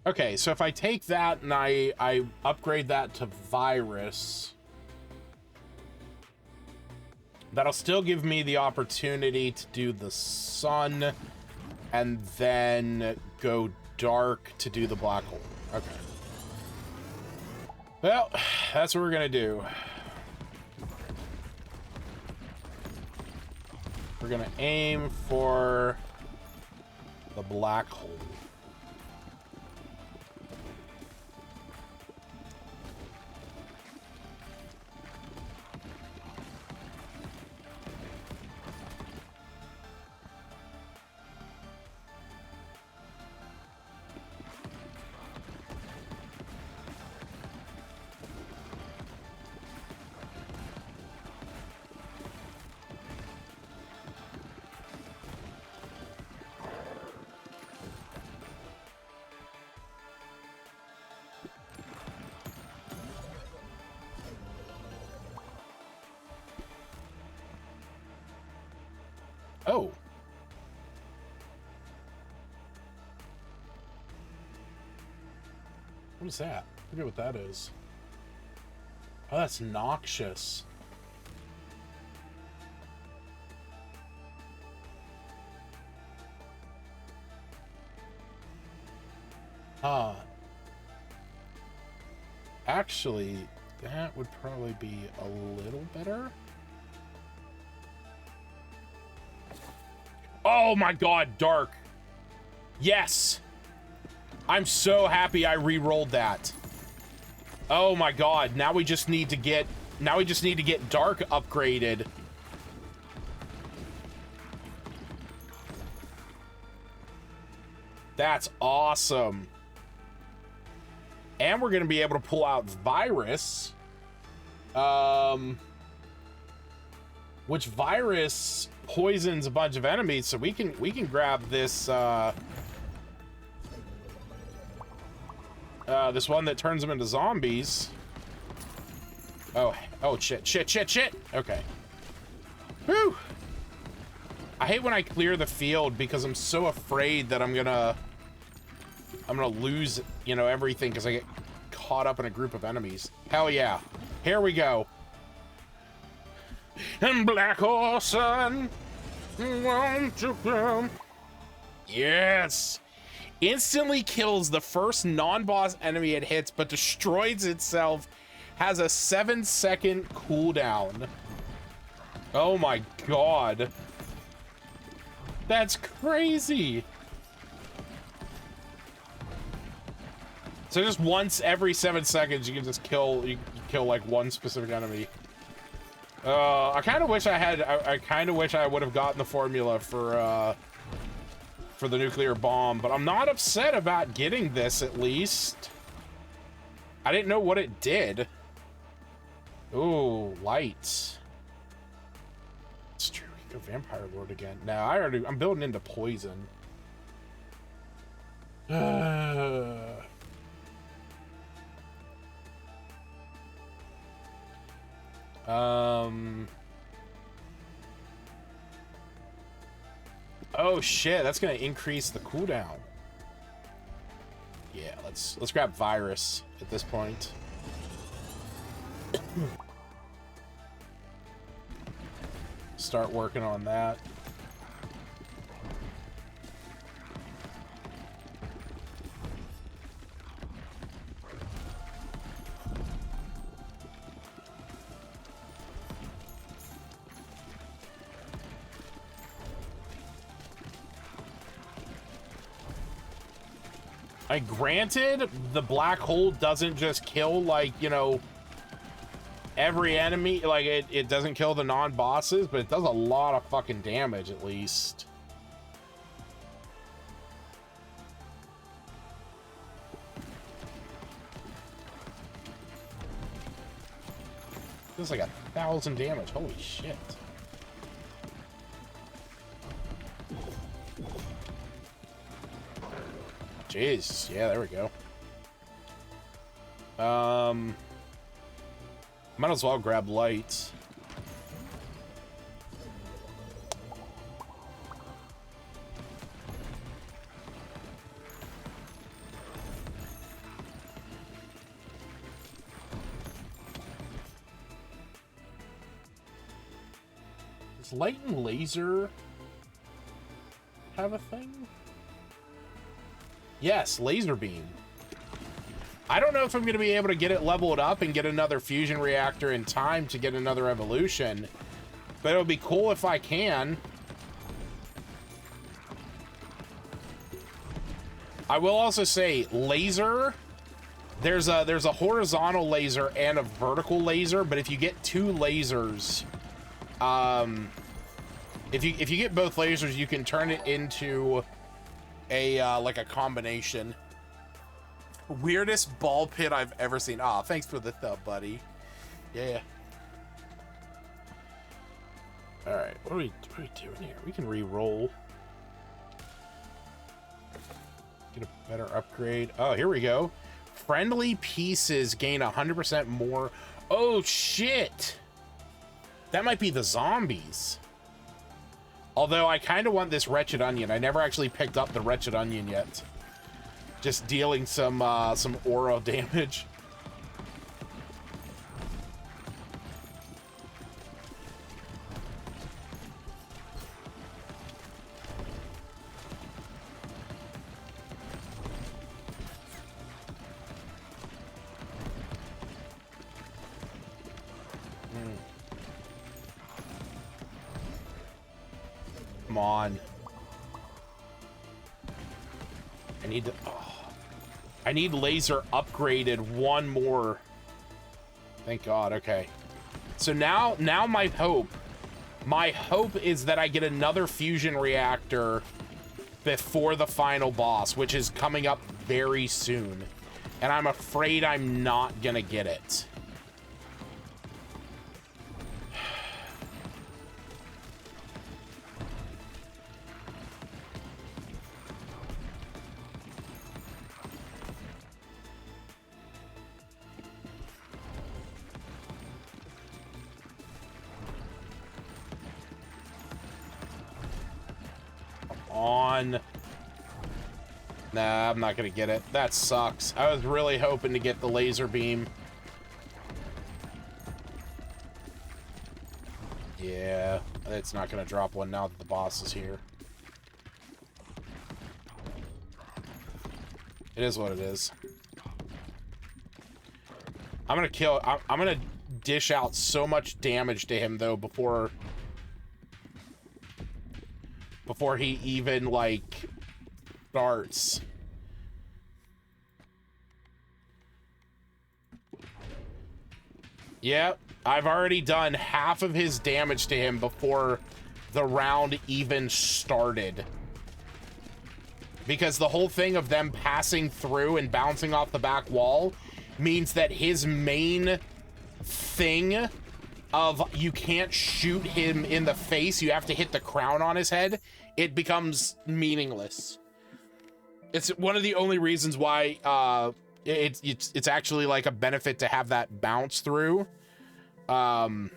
Okay, so if I take that and I upgrade that to virus, that'll still give me the opportunity to do the sun and then go dark to do the black hole. Okay. Well, that's what we're gonna do. We're gonna aim for the black hole. Oh. What is that? I forget what that is. Oh, that's noxious. Actually, that would probably be a little better. Oh my god, dark. Yes. I'm so happy I re-rolled that. Oh my god, now we just need to get dark upgraded. That's awesome. And we're going to be able to pull out virus. Which virus poisons a bunch of enemies, so we can grab this this one that turns them into zombies. Oh shit. Okay. Whew. I hate when I clear the field because I'm so afraid that I'm gonna lose, you know, everything because I get caught up in a group of enemies. Hell yeah. Here we go. And Black Hole Sun, won't you come? Yes. Instantly kills the first non-boss enemy it hits, but destroys itself. Has a 7-second cooldown. Oh my god. That's crazy. So just once every 7 seconds, you can just kill like one specific enemy. I kind of wish I had. I kind of wish I would have gotten the formula for the nuclear bomb, but I'm not upset about getting this. At least I didn't know what it did. Ooh, lights. It's true. We can go Vampire Lord again. No, I'm building into poison. Oh shit, that's gonna increase the cooldown. Yeah, let's grab virus at this point. Start working on that. Granted, the black hole doesn't just kill, like, you know, every enemy. Like, it doesn't kill the non-bosses, but it does a lot of fucking damage, at least. This is like 1,000 damage. Holy shit. Jeez, yeah, there we go. Might as well grab lights. Does light and laser have a thing? Yes, laser beam. I don't know if I'm going to be able to get it leveled up and get another fusion reactor in time to get another evolution, but it would be cool if I can. I will also say laser, there's a horizontal laser and a vertical laser, but if you get two lasers, if you get both lasers, you can turn it into a like a combination. Weirdest ball pit I've ever seen. Ah, thanks for the thumb, buddy. Yeah. All right, what are we doing here? We can re-roll. Get a better upgrade. Oh, here we go. Friendly pieces gain 100% more. Oh, shit. That might be the zombies. Although I kind of want this Wretched Onion. I never actually picked up the Wretched Onion yet. Just dealing some aura damage. Come on. I need to... Oh. I need laser upgraded one more. Thank God, okay. So now my hope is that I get another fusion reactor before the final boss, which is coming up very soon. And I'm afraid I'm not gonna get it. On. Nah, I'm not gonna get it. That sucks. I was really hoping to get the laser beam. Yeah, it's not gonna drop one now that the boss is here. It is what it is. I'm gonna kill... I'm gonna dish out so much damage to him, though, before he even, like, starts. Yep, I've already done half of his damage to him before the round even started. Because the whole thing of them passing through and bouncing off the back wall means that his main thing of you can't shoot him in the face, you have to hit the crown on his head, it becomes meaningless. It's one of the only reasons why it's actually like a benefit to have that bounce through when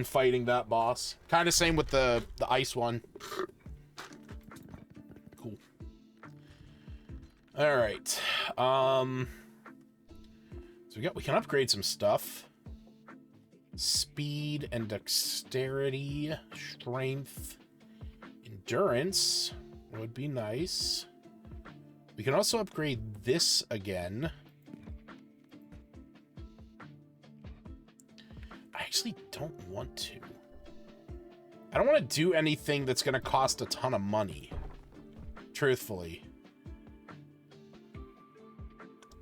fighting that boss. Kind of same with the ice one. Cool. All right. So we can upgrade some stuff. Speed and dexterity, strength, endurance would be nice. We can also upgrade this again. I actually don't want to. I don't want to do anything that's going to cost a ton of money, truthfully.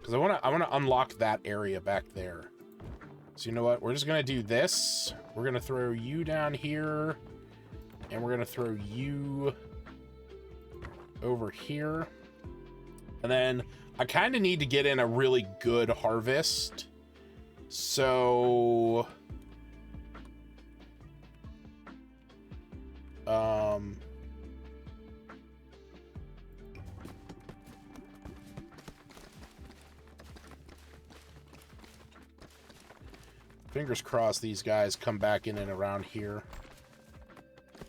Because I want to unlock that area back there. So you know what? We're just going to do this. We're going to throw you down here. And we're going to throw you over here. And then I kind of need to get in a really good harvest. So... fingers crossed these guys come back in and around here.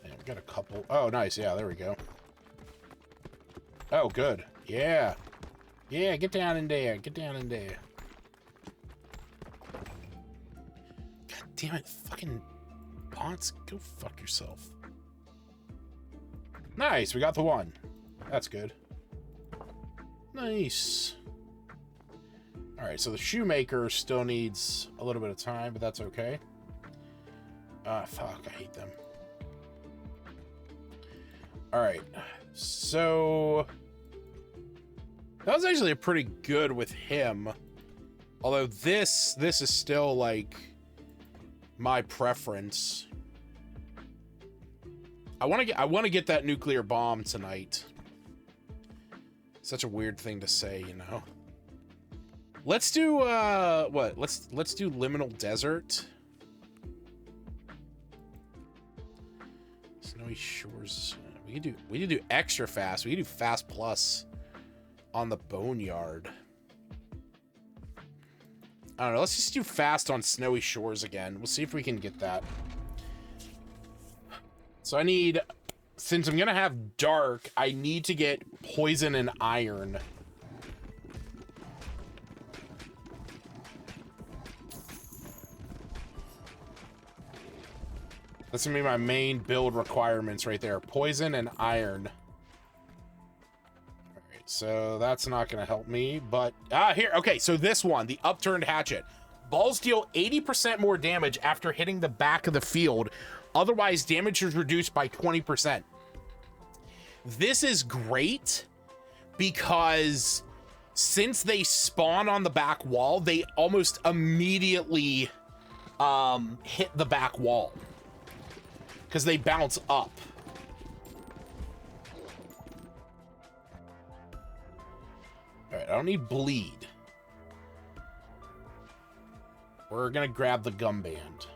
And we got a couple. Oh, nice. Yeah, there we go. Oh, good. Yeah. Yeah, get down in there. Get down in there. God damn it. Fucking bots, go fuck yourself. Nice, we got the one. That's good. Nice. Alright, so the shoemaker still needs a little bit of time, but that's okay. Ah, fuck, I hate them. Alright, so... that was actually pretty good with him. Although this is still, like, my preference. I want to get that nuclear bomb tonight. Such a weird thing to say, you know. Let's do what? Let's do Liminal Desert. Snowy Shores. We can do extra fast. We can do fast plus on the Boneyard. I don't know. Let's just do fast on Snowy Shores again. We'll see if we can get that. So I need, since I'm gonna have dark, I need to get poison and iron. That's gonna be my main build requirements right there. Poison and iron. Alright, so that's not gonna help me, but... here, okay, so this one, the Upturned Hatchet. Balls deal 80% more damage after hitting the back of the field. Otherwise, damage is reduced by 20%. This is great because since they spawn on the back wall, they almost immediately hit the back wall. Because they bounce up. Alright, I don't need bleed. We're gonna grab the gum band.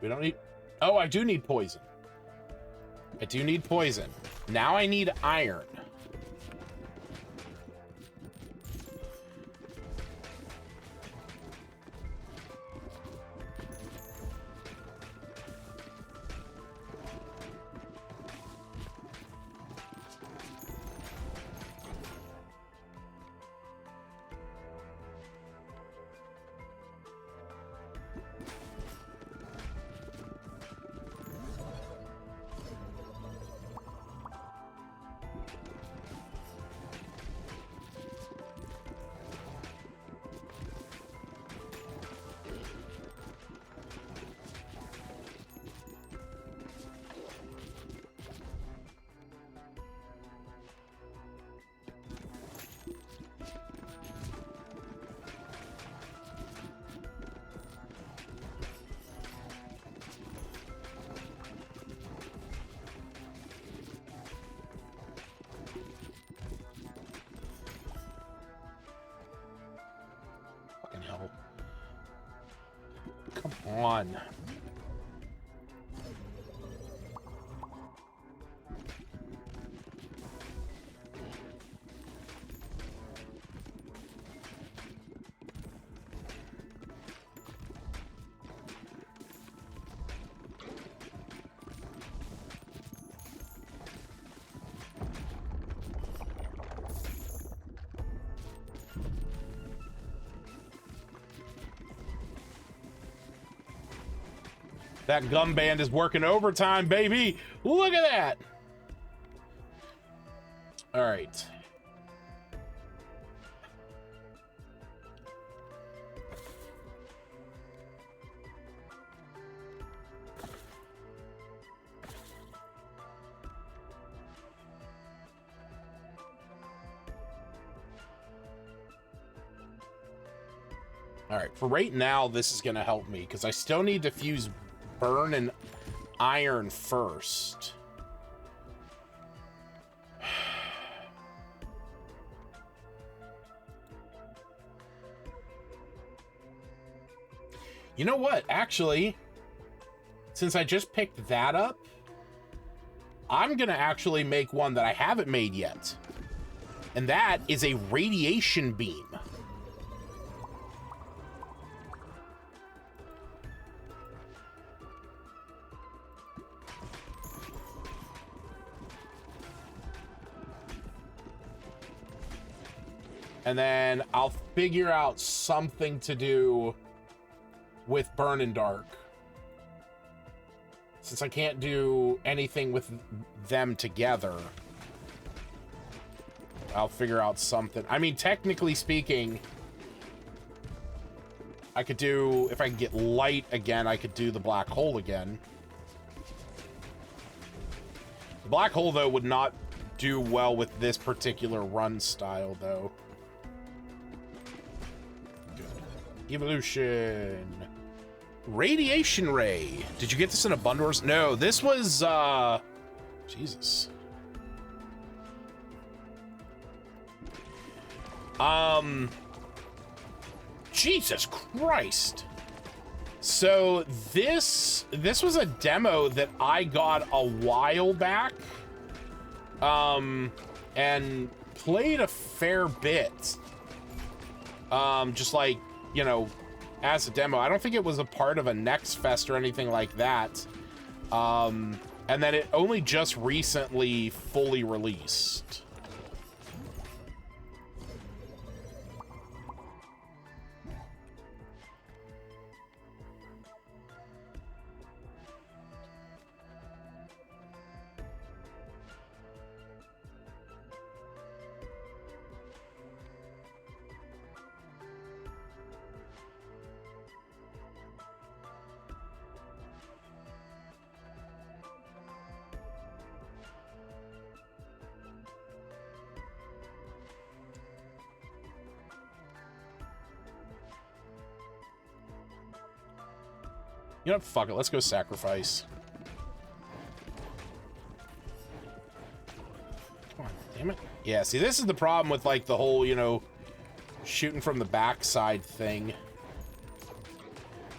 We don't need... oh, I do need poison. I do need poison. Now I need iron. Come on. That gum band is working overtime, baby. Look at that. All right. All right, for right now, this is going to help me because I still need to fuse burn and iron first. You know what? Actually, since I just picked that up, I'm gonna actually make one that I haven't made yet. And that is a radiation beam. And then I'll figure out something to do with Burn and Dark. Since I can't do anything with them together, I'll figure out something. I mean, technically speaking, I could do, if I can get light again, I could do the black hole again. The black hole, though, would not do well with this particular run style, though. Evolution. Radiation ray. Did you get this in a bundle? No, this was Jesus. Jesus Christ. So this was a demo that I got a while back. And played a fair bit. Just like, you know, as a demo. I don't think it was a part of a Next Fest or anything like that. And then it only just recently fully released. You know what? Fuck it. Let's go sacrifice. Come on, damn it. Yeah, see, this is the problem with, like, the whole, you know, shooting from the backside thing.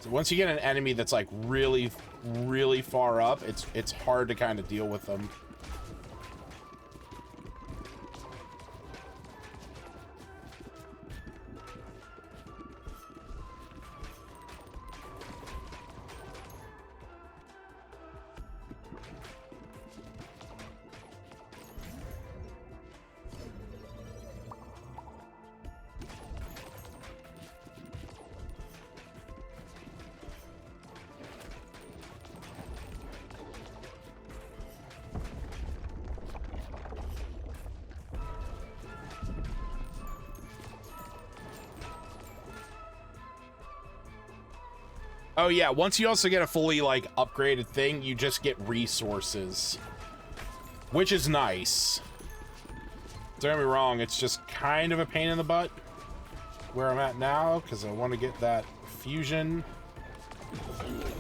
So once you get an enemy that's, like, really, really far up, it's hard to kind of deal with them. Oh yeah, once you also get a fully, like, upgraded thing, you just get resources. Which is nice. Don't get me wrong, it's just kind of a pain in the butt where I'm at now, because I want to get that fusion. Okay.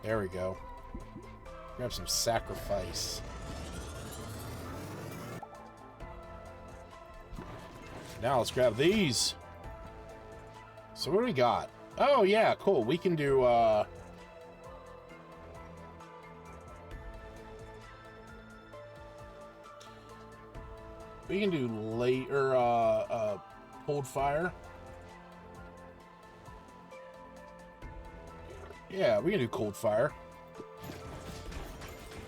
There we go. Grab some sacrifice. Now let's grab these. So what do we got? Oh yeah, cool. We can do we can do later cold fire. Yeah, we can do cold fire.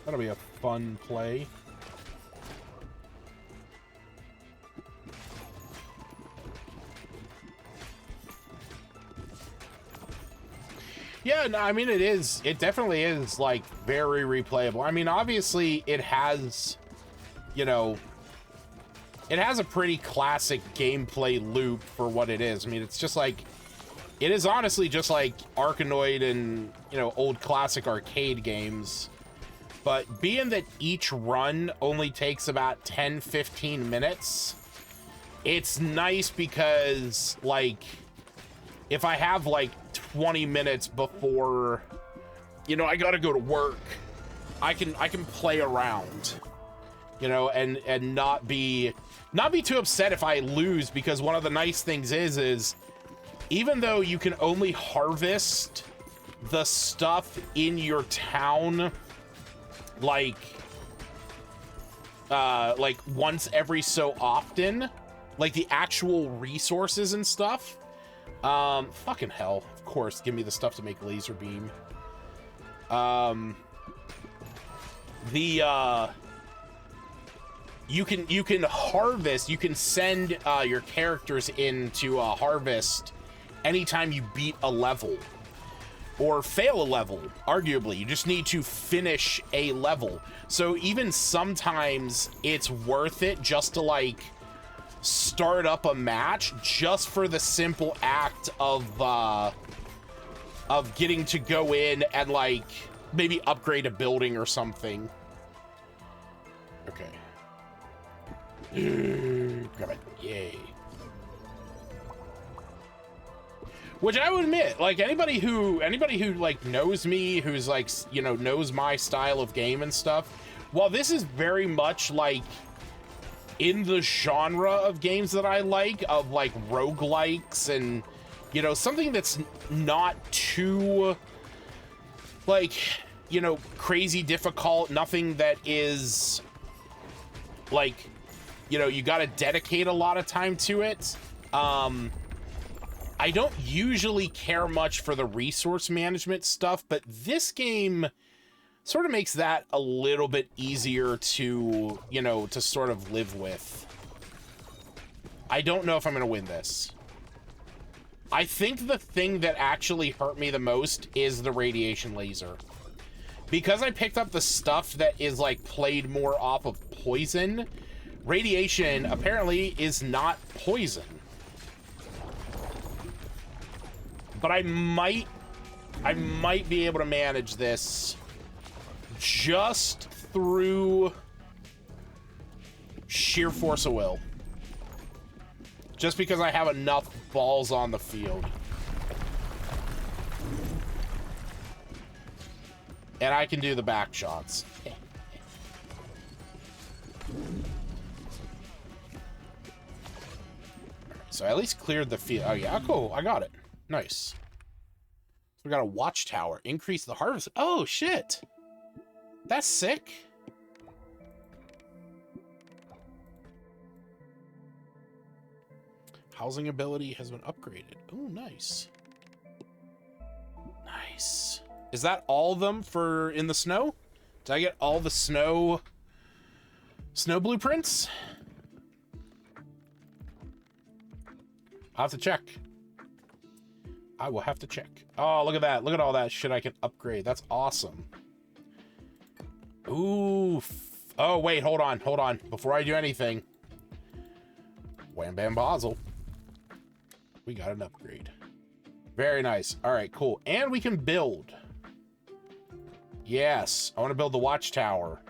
That'll be a fun play. Yeah, no, I mean, it definitely is, like, very replayable. I mean, obviously, it has, you know, it has a pretty classic gameplay loop for what it is. I mean, it's just like, it is honestly just like Arkanoid and, you know, old classic arcade games. But being that each run only takes about 10-15 minutes, it's nice because, like, if I have, like, 20 minutes before, you know, I gotta go to work, I can play around, you know, and not be too upset if I lose, because one of the nice things is even though you can only harvest the stuff in your town, like, like once every so often, like the actual resources and stuff. Fucking hell, of course, give me the stuff to make laser beam. You can harvest, you can send your characters into a harvest anytime you beat a level or fail a level. Arguably, you just need to finish a level. So even sometimes it's worth it just to like start up a match just for the simple act of getting to go in and like maybe upgrade a building or something. Okay. Grab it. Yay. Which I would admit, like anybody who like knows me, who's like, you know, knows my style of game and stuff, while this is very much like in the genre of games that I like, of like roguelikes and, you know, something that's not too like, you know, crazy difficult, nothing that is like, you know, you got to dedicate a lot of time to it. I don't usually care much for the resource management stuff, but this game sort of makes that a little bit easier to, you know, to sort of live with. I don't know if I'm going to win this. I think the thing that actually hurt me the most is the radiation laser. Because I picked up the stuff that is like played more off of poison, radiation apparently is not poison. But I might be able to manage this just through sheer force of will. Just because I have enough balls on the field. And I can do the back shots. So I at least cleared the field. Oh yeah, cool. I got it. Nice. So we got a watchtower. Increase the harvest. Oh shit. That's sick. Housing ability has been upgraded. Oh, nice. Nice. Is that all of them for in the snow? Did I get all the snow blueprints? I'll have to check. I will have to check. Oh, look at that. Look at all that shit I can upgrade. That's awesome. Ooh. Oh, wait. Hold on. Hold on. Before I do anything. Wham Bam Basil. We got an upgrade. Very nice. All right, cool. And we can build. Yes. I want to build the watchtower.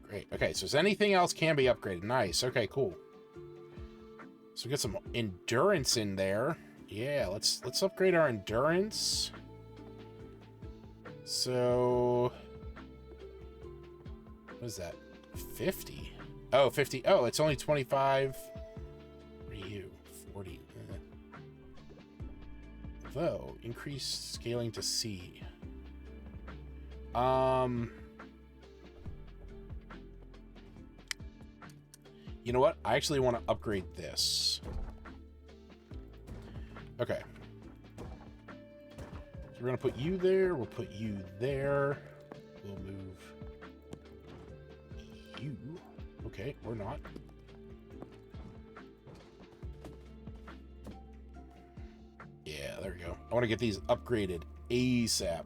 Great. Okay, so is anything else can be upgraded? Nice. Okay, cool. So we get some endurance in there. Yeah, let's upgrade our endurance. So what is that? 50. Oh, 50. Oh, it's only 25. What are you? 40. Though, increase scaling to C. You know what? I actually want to upgrade this. Okay. So we're going to put you there. We'll put you there. We'll move you. Okay, we're not. Yeah, there we go. I want to get these upgraded ASAP.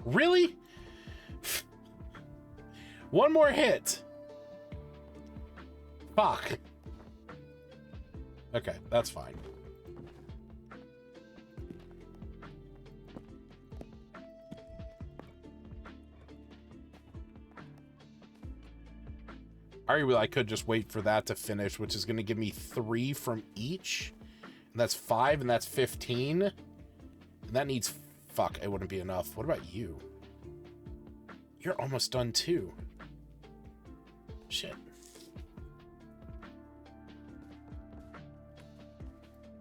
Really? One more hit. Fuck. Okay, that's fine. Arguably, I could just wait for that to finish, which is going to give me 3 from each. And that's 5, and that's 15. And that needs... Fuck, it wouldn't be enough. What about you? You're almost done, too. Shit.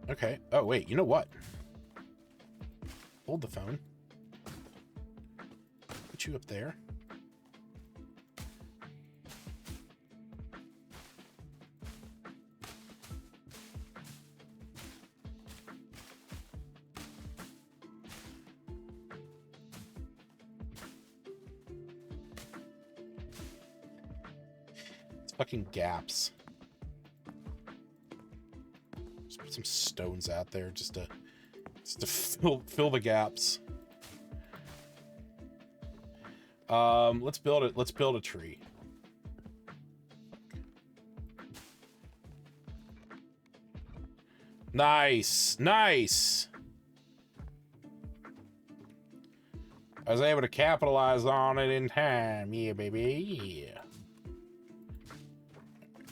Okay. Oh, wait. You know what? Hold the phone. Put you up there. It's fucking gaps. Just put some stones out there just to fill the gaps. Let's build it. Let's build a tree. Nice, nice. I was able to capitalize on it in time. Yeah, baby. Yeah.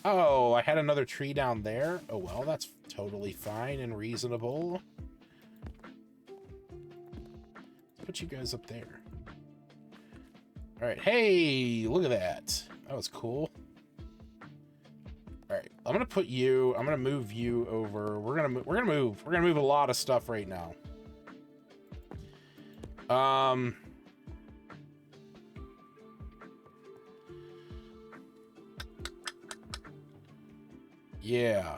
Oh, I had another tree down there. Oh, well, that's totally fine and reasonable. Let's put you guys up there. All right. Hey, look at that. That was cool. All right. I'm going to put you, I'm going to move you over. We're going to move a lot of stuff right now. Yeah.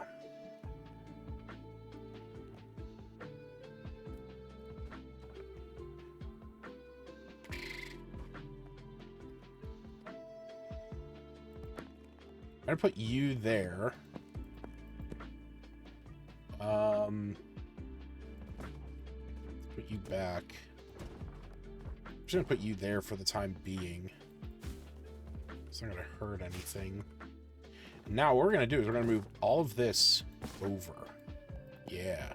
I'm gonna put you there. Put you back. I'm just gonna put you there for the time being. It's not gonna hurt anything. Now what we're gonna do is we're gonna move all of this over. Yeah.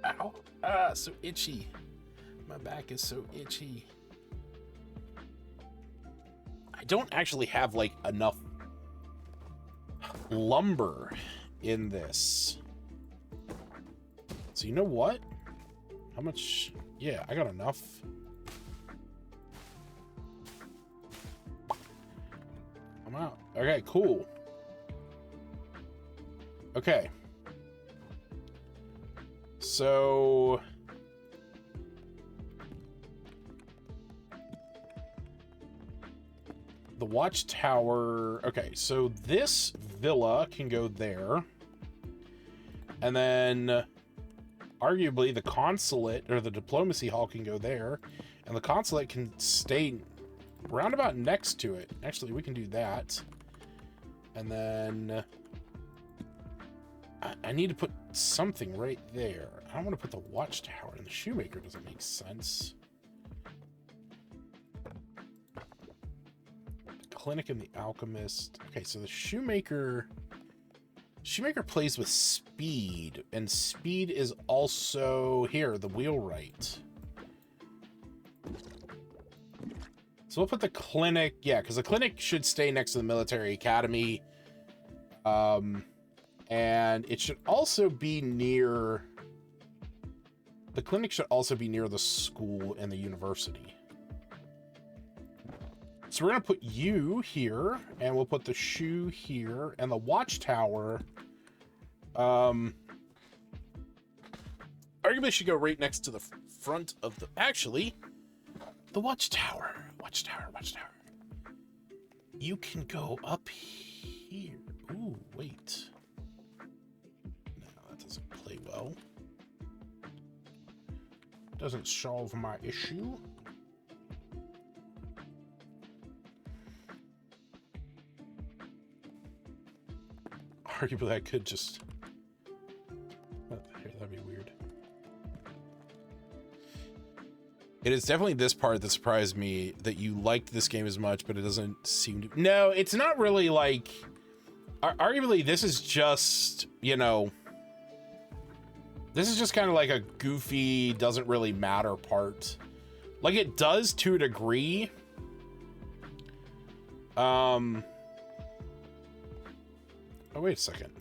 Ow. Ah, so itchy. My back is so itchy. I don't actually have like enough lumber in this. So you know what? How much? Yeah, I got enough. I'm out. Okay, cool. Okay. So the watchtower. Okay, so this villa can go there. And then arguably the consulate or the diplomacy hall can go there. And the consulate can stay roundabout next to it. Actually, we can do that. And then I need to put something right there. I don't want to put the watchtower, and the shoemaker doesn't make sense. The clinic and the alchemist. Okay, so the shoemaker plays with speed, and speed is also here, the wheelwright. So we'll put the clinic, yeah, because the clinic should stay next to the military academy. And it should also be near, the clinic should also be near the school and the university. So we're going to put you here, and we'll put the shoe here, and the watchtower, arguably should go right next to the front of the, actually, the watchtower. Watchtower. You can go up here. Ooh, wait. No, that doesn't play well. Doesn't solve my issue. Arguably, I could just... Here, that'd be weird. It is definitely this part that surprised me, that you liked this game as much, but it doesn't seem to... No, it's not really like... Arguably, this is just, you know... This is just kind of like a goofy, doesn't really matter part. Like, it does to a degree. Oh, wait a second.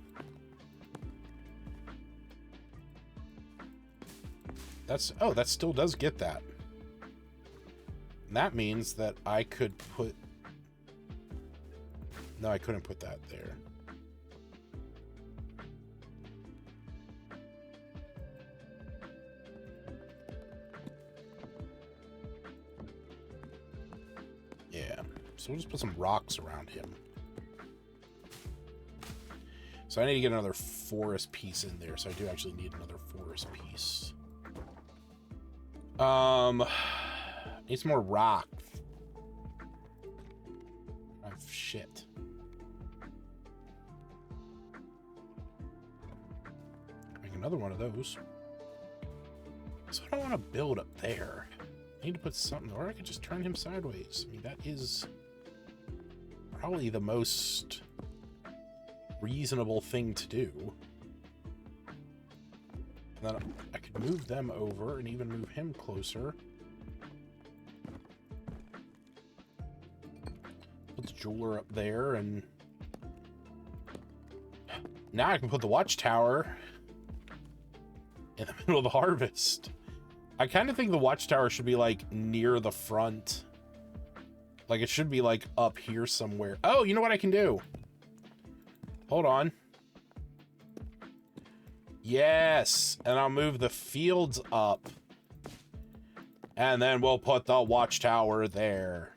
That's... Oh, that still does get that. And that means that I could put... No, I couldn't put that there. Yeah, so we'll just put some rocks around him. So I need to get another forest piece in there, so I do actually need another forest piece. Need some more rock. Oh, shit. Make another one of those. So I don't want to build up there. I need to put something, or I could just turn him sideways. I mean, that is probably the most reasonable thing to do. And then I could move them over and even move him closer. Put the jeweler up there, and now I can put the watchtower in the middle of the harvest. I kind of think the watchtower should be like near the front. Like it should be like up here somewhere. Oh, you know what I can do? Hold on. Yes, and I'll move the fields up. And then we'll put the watchtower there.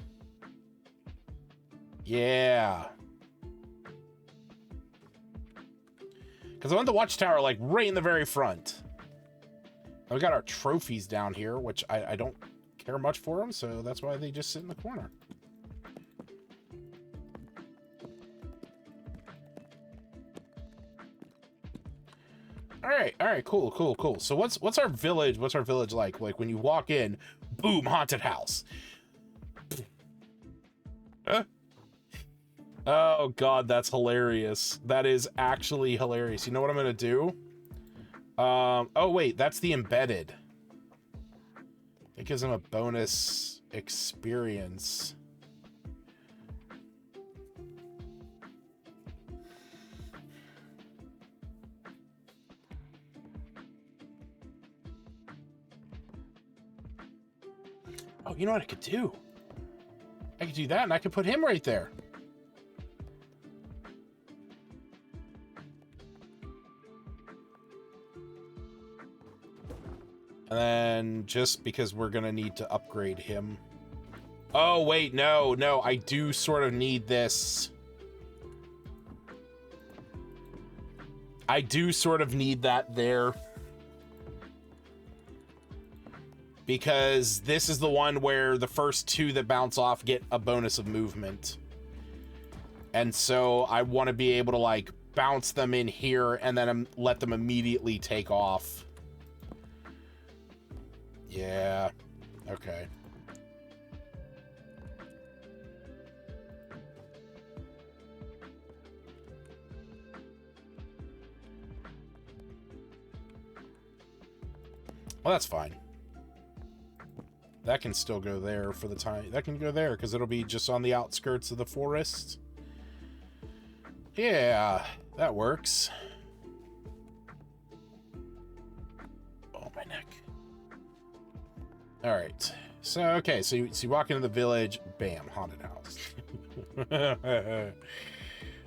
Yeah. Because I want the watchtower like right in the very front. And we got our trophies down here, which I don't care much for them, so that's why they just sit in the corner. All right, cool. So what's our village? What's our village like? Like when you walk in, boom, haunted house. Huh? Oh god, that's hilarious. That is actually hilarious. You know what I'm gonna do? Oh wait, that's the embedded. It gives them a bonus experience. Oh, you know what I could do? I could do that, and I could put him right there. And then, just because we're gonna need to upgrade him. Oh, wait, no, I do sort of need this. I do sort of need that there. Because this is the one where the first two that bounce off get a bonus of movement. And so I want to be able to, like, bounce them in here and then let them immediately take off. Yeah. Okay. Well, that's fine. That can still go there for the time. That can go there because it'll be just on the outskirts of the forest. Yeah, that works. Oh, my neck. All right. So, okay. So you walk into the village. Bam. Haunted house.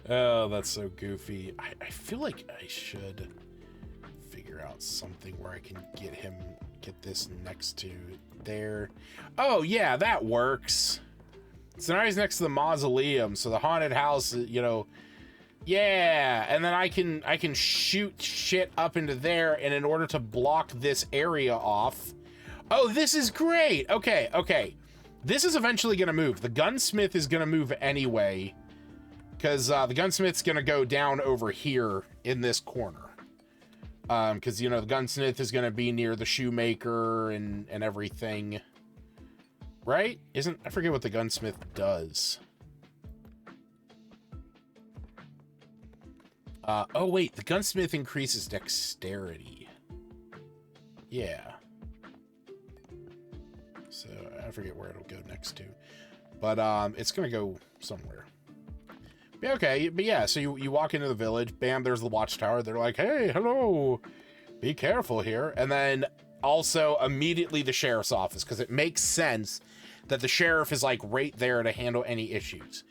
Oh, that's so goofy. I feel like I should figure out something where I can get this next to there. Oh, yeah, that works. So now he's next to the mausoleum. So the haunted house, you know, yeah. And then I can shoot shit up into there. And in order to block this area off. Oh, this is great. Okay. This is eventually going to move. The gunsmith is going to move anyway. Because the gunsmith's going to go down over here in this corner. Because, you know, the gunsmith is going to be near the shoemaker and everything. Right? I forget what the gunsmith does. Oh, wait. The gunsmith increases dexterity. Yeah. So, I forget where it'll go next to. But, it's going to go somewhere. Okay, but yeah, so you walk into the village, bam, there's the watchtower. They're like, hey, hello, be careful here. And then also immediately the sheriff's office, because it makes sense that the sheriff is like right there to handle any issues.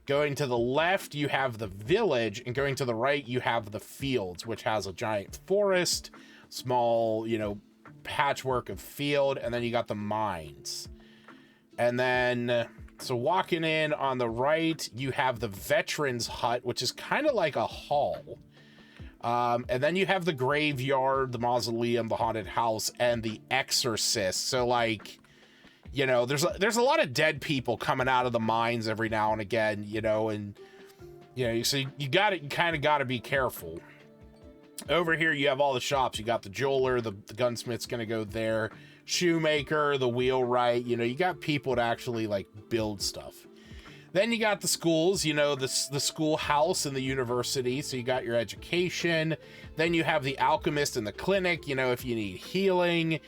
Going to the left, you have the village, and going to the right, you have the fields, which has a giant forest, small, you know, patchwork of field, and then you got the mines. And then, so walking in on the right, you have the veterans hut, which is kind of like a hall. And then you have the graveyard, the mausoleum, the haunted house, and the exorcist. So, like, you know, there's a lot of dead people coming out of the mines every now and again, you know, and, you know, so you kind of got to be careful. Over here, you have all the shops. You got the jeweler, the gunsmith's going to go there, shoemaker, the wheelwright, you know, you got people to actually, like, build stuff. Then you got the schools, you know, the schoolhouse and the university, so you got your education. Then you have the alchemist and the clinic, you know, if you need healing.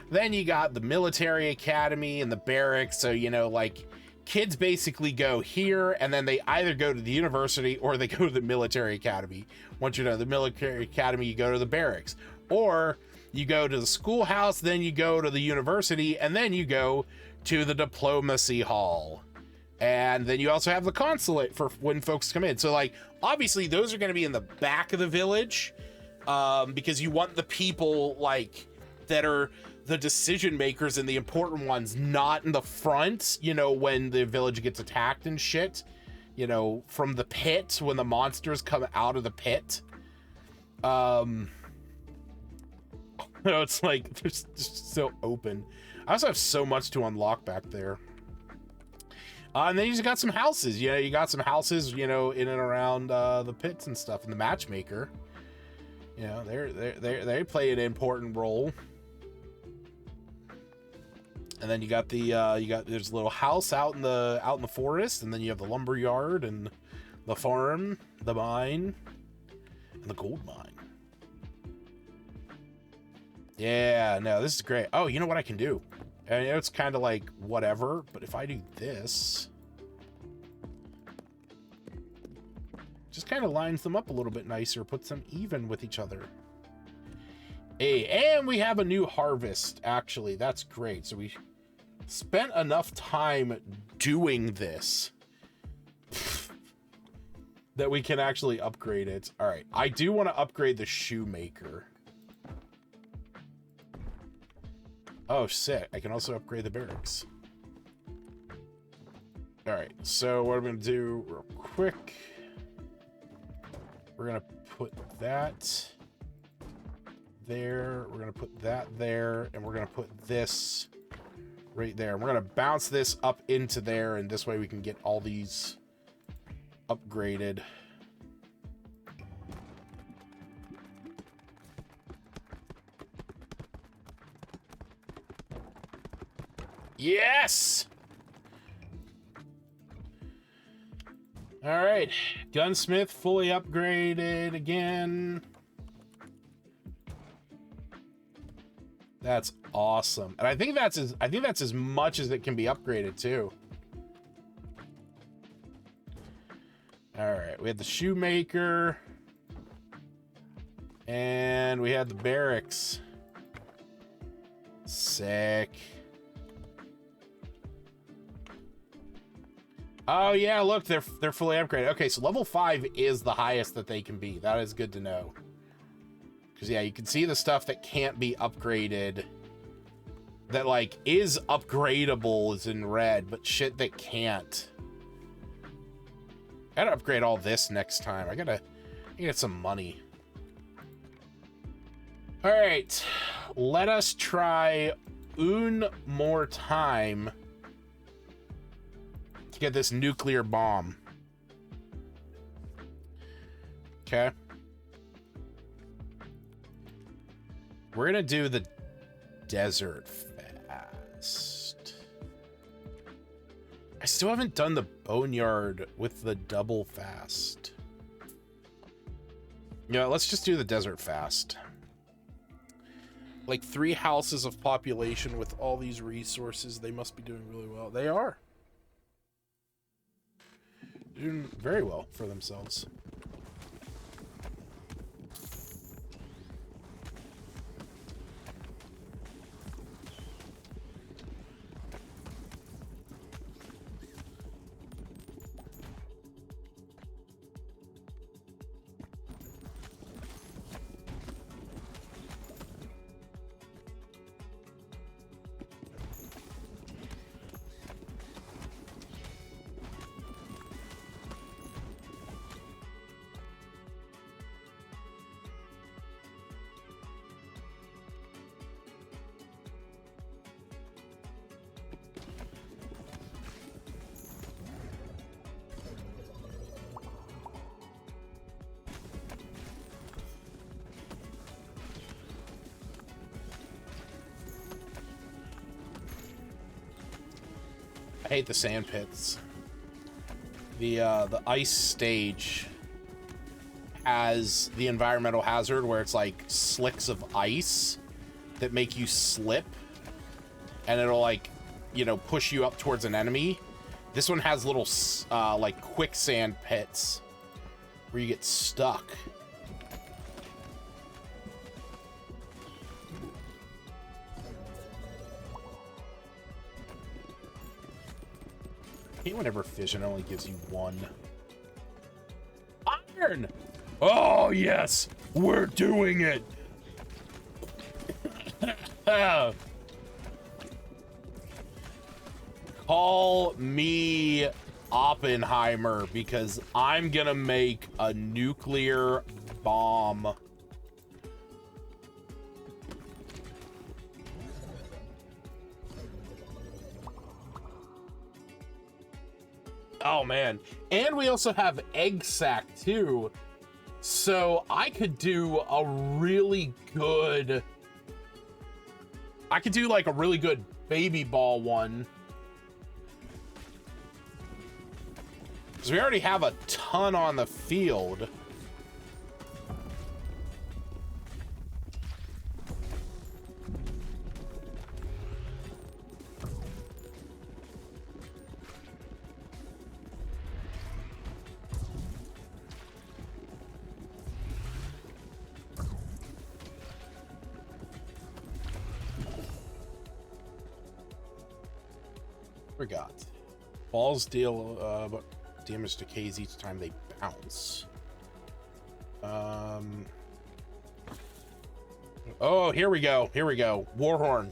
Then you got the military academy and the barracks, so, you know, like, kids basically go here, and then they either go to the university or they go to the military academy. Once you're done the military academy, you go to the barracks. Or you go to the schoolhouse, then you go to the university, and then you go to the diplomacy hall. And then you also have the consulate for when folks come in. So, like, obviously those are going to be in the back of the village, because you want the people, like, that are the decision makers and the important ones not in the front, you know, when the village gets attacked and shit, you know, from the pit, when the monsters come out of the pit. You know, it's like, they're just so open. I also have so much to unlock back there. And then you just got some houses, you know, you got some houses, you know, in and around the pits and stuff, and the matchmaker, you know, they play an important role. And then you got there's a little house out in the forest, and then you have the lumber yard and the farm, the mine, and the gold mine. Yeah, no, this is great. Oh, you know what I can do? I know it's kind of like whatever, but if I do this, just kind of lines them up a little bit nicer, puts them even with each other. Hey, and we have a new harvest, actually. That's great. So we spent enough time doing this that we can actually upgrade it. All right, I do want to upgrade the shoemaker. Oh, sick. I can also upgrade the barracks. All right, so what I'm going to do real quick, we're going to put that there. We're going to put that there, and we're going to put this right there. We're going to bounce this up into there, and this way we can get all these upgraded. Yes! All right, gunsmith fully upgraded again. That's awesome. And I think that's as much as it can be upgraded too. All right, we had the shoemaker and we had the barracks. Sick. Oh yeah, look, they're fully upgraded. Okay, so level 5 is the highest that they can be. That is good to know. Because yeah, you can see the stuff that can't be upgraded, that like is upgradable, is in red, but shit that can't. I gotta upgrade all this next time. I gotta get some money. All right, let us try one more time to get this nuclear bomb. Okay. We're gonna do the desert fast. I still haven't done the boneyard with the double fast. Yeah, let's just do the desert fast. Like 3 houses of population with all these resources, they must be doing really well. They are. Doing very well for themselves. I hate the sand pits. The ice stage has the environmental hazard where it's like slicks of ice that make you slip, and it'll like, you know, push you up towards an enemy. This one has little like quicksand pits where you get stuck. I hate whenever fission only gives you one. Iron! Oh, yes! We're doing it! Call me Oppenheimer, because I'm gonna make a nuclear bomb. Oh man, and we also have egg sac too, so I could do a really good, like a really good baby ball one, because we already have a ton on the field. Forgot. Balls deal damage to Ks each time they bounce. Oh, here we go. Here we go. Warhorn.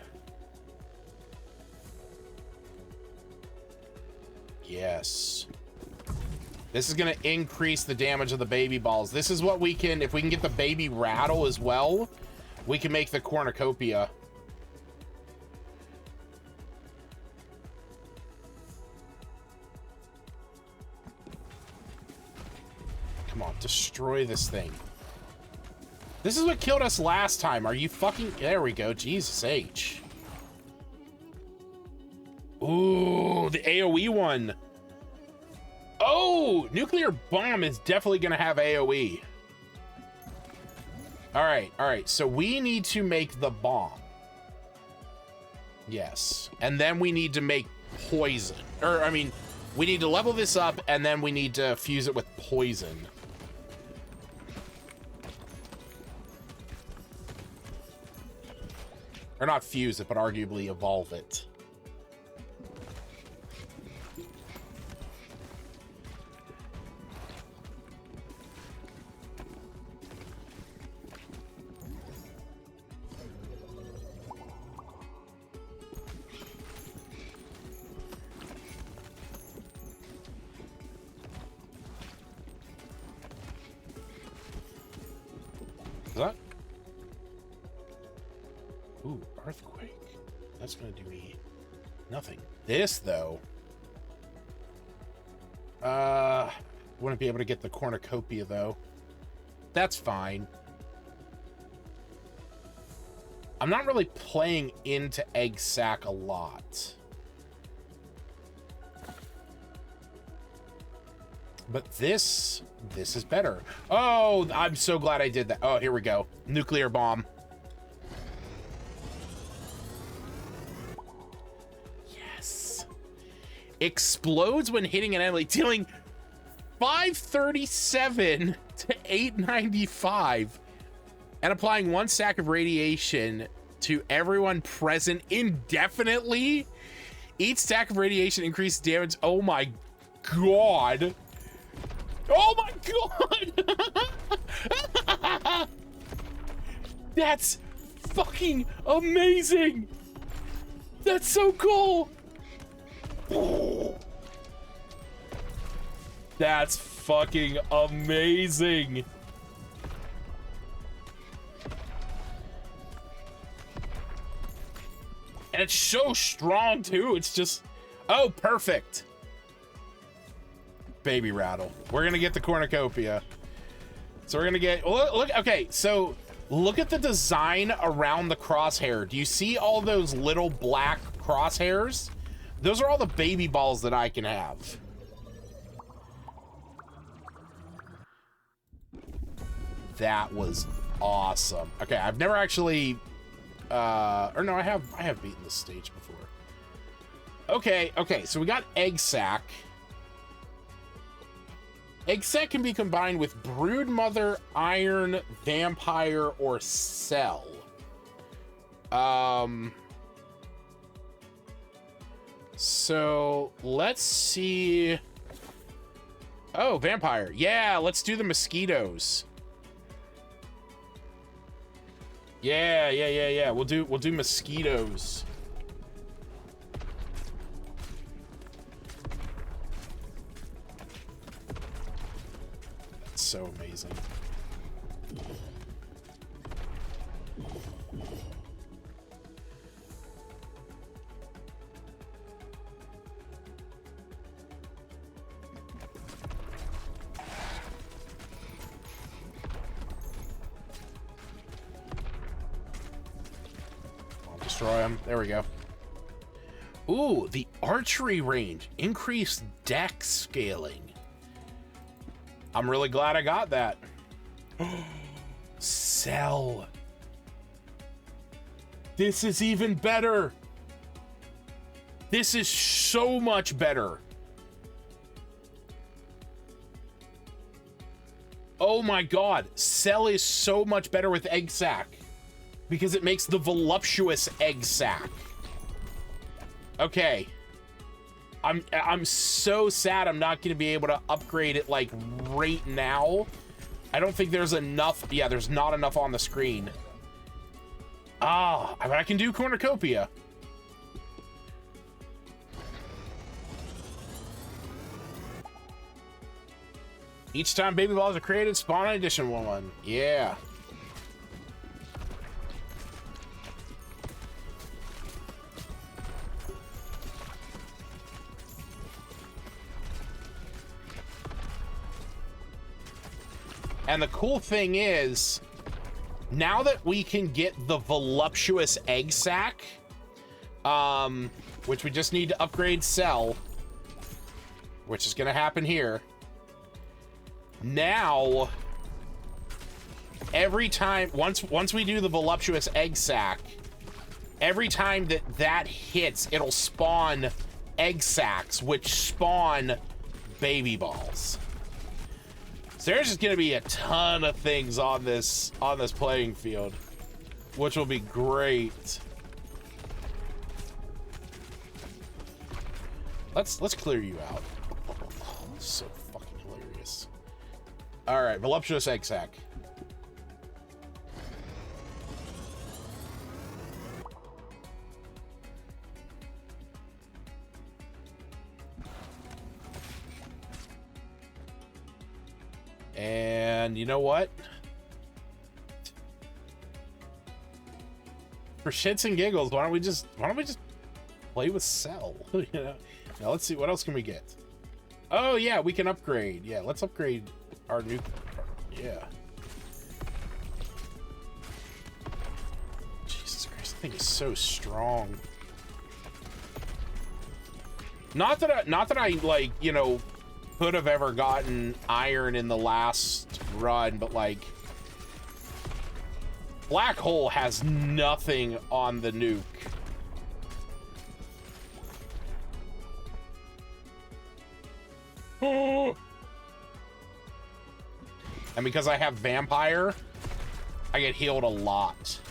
Yes. This is going to increase the damage of the baby balls. This is what we can, if we can get the baby rattle as well, we can make the cornucopia. Come on, destroy this thing. This is what killed us last time. Are you fucking... There we go. Jesus H. Ooh, the AoE one. Oh, nuclear bomb is definitely going to have AoE. All right. So we need to make the bomb. Yes. And then we need to make poison. Or, I mean, we need to level this up, and then we need to fuse it with poison. Or not fuse it, but arguably evolve it. Is that? Ooh, earthquake. That's gonna do me nothing. This though, wouldn't be able to get the cornucopia though. That's fine. I'm not really playing into egg sac a lot, but this is better. Oh, I'm so glad I did that. Oh, here we go. Nuclear bomb. Explodes when hitting an enemy, dealing 537 to 895 and applying 1 stack of radiation to everyone present indefinitely. Each stack of radiation increases damage. Oh my god. Oh my god. That's fucking amazing. That's so cool. That's fucking amazing. And it's so strong too. It's just, oh, perfect. Baby rattle. We're gonna get the cornucopia. So we're gonna get, look, okay, so look at the design around the crosshair. Do you see all those little black crosshairs? those are all the baby balls that I can have. That was awesome. Okay, I've never actually, or no, I have beaten this stage before. Okay, so we got Egg Sac. Egg Sac can be combined with Broodmother, Iron, Vampire, or Cell. So let's see. Oh, Vampire. Yeah, let's do the mosquitoes. Yeah. We'll do mosquitoes. That's so amazing. Destroy him. There we go. Ooh, the archery range. Increased dex scaling. I'm really glad I got that. Cell. This is even better. This is so much better. Oh my god. Cell is so much better with Egg Sac. Because it makes the voluptuous Egg Sac. Okay. I'm so sad I'm not going to be able to upgrade it, like, right now. I don't think there's enough. Yeah, there's not enough on the screen. Ah, I can do Cornucopia. Each time baby balls are created, spawn an additional one. Yeah. And the cool thing is, now that we can get the voluptuous Egg Sac, which we just need to upgrade Cell, which is going to happen here. Now, every time, once we do the voluptuous Egg Sac, every time that hits, it'll spawn Egg Sacs, which spawn baby balls. There's just gonna be a ton of things on this playing field, which will be great. Let's clear you out. Oh, this is so fucking hilarious. All right, voluptuous Egg Sac. And you know what? For shits and giggles, why don't we just play with Cell? You know? Now let's see, what else can we get? Oh yeah, we can upgrade. Yeah, let's upgrade our new. Yeah. Jesus Christ, the thing is so strong. Not that I like, you know, could have ever gotten Iron in the last run, but like Black Hole has nothing on the nuke. And because I have Vampire, I get healed a lot.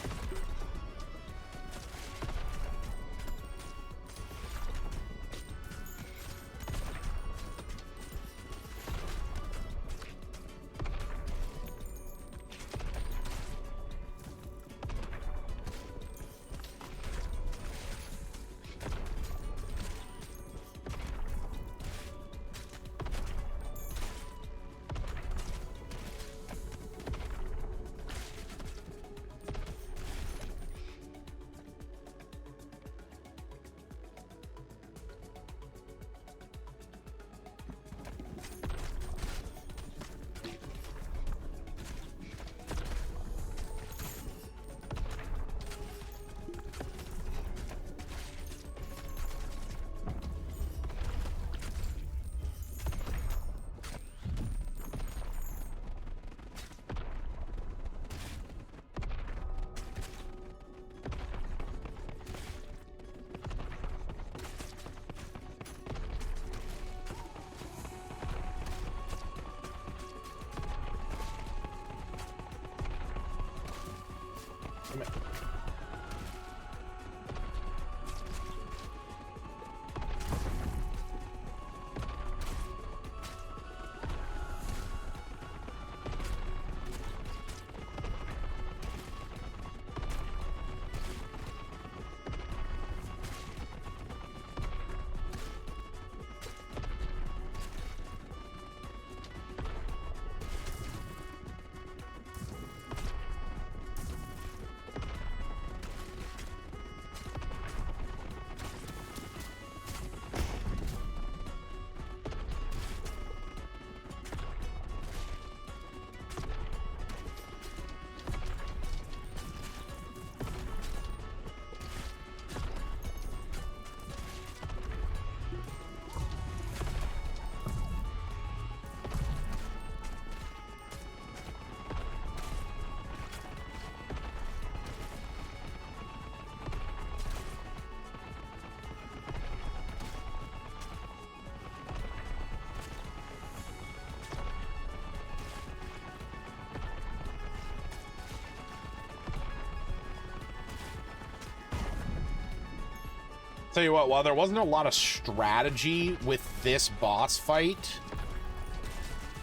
Tell you what, while there wasn't a lot of strategy with this boss fight,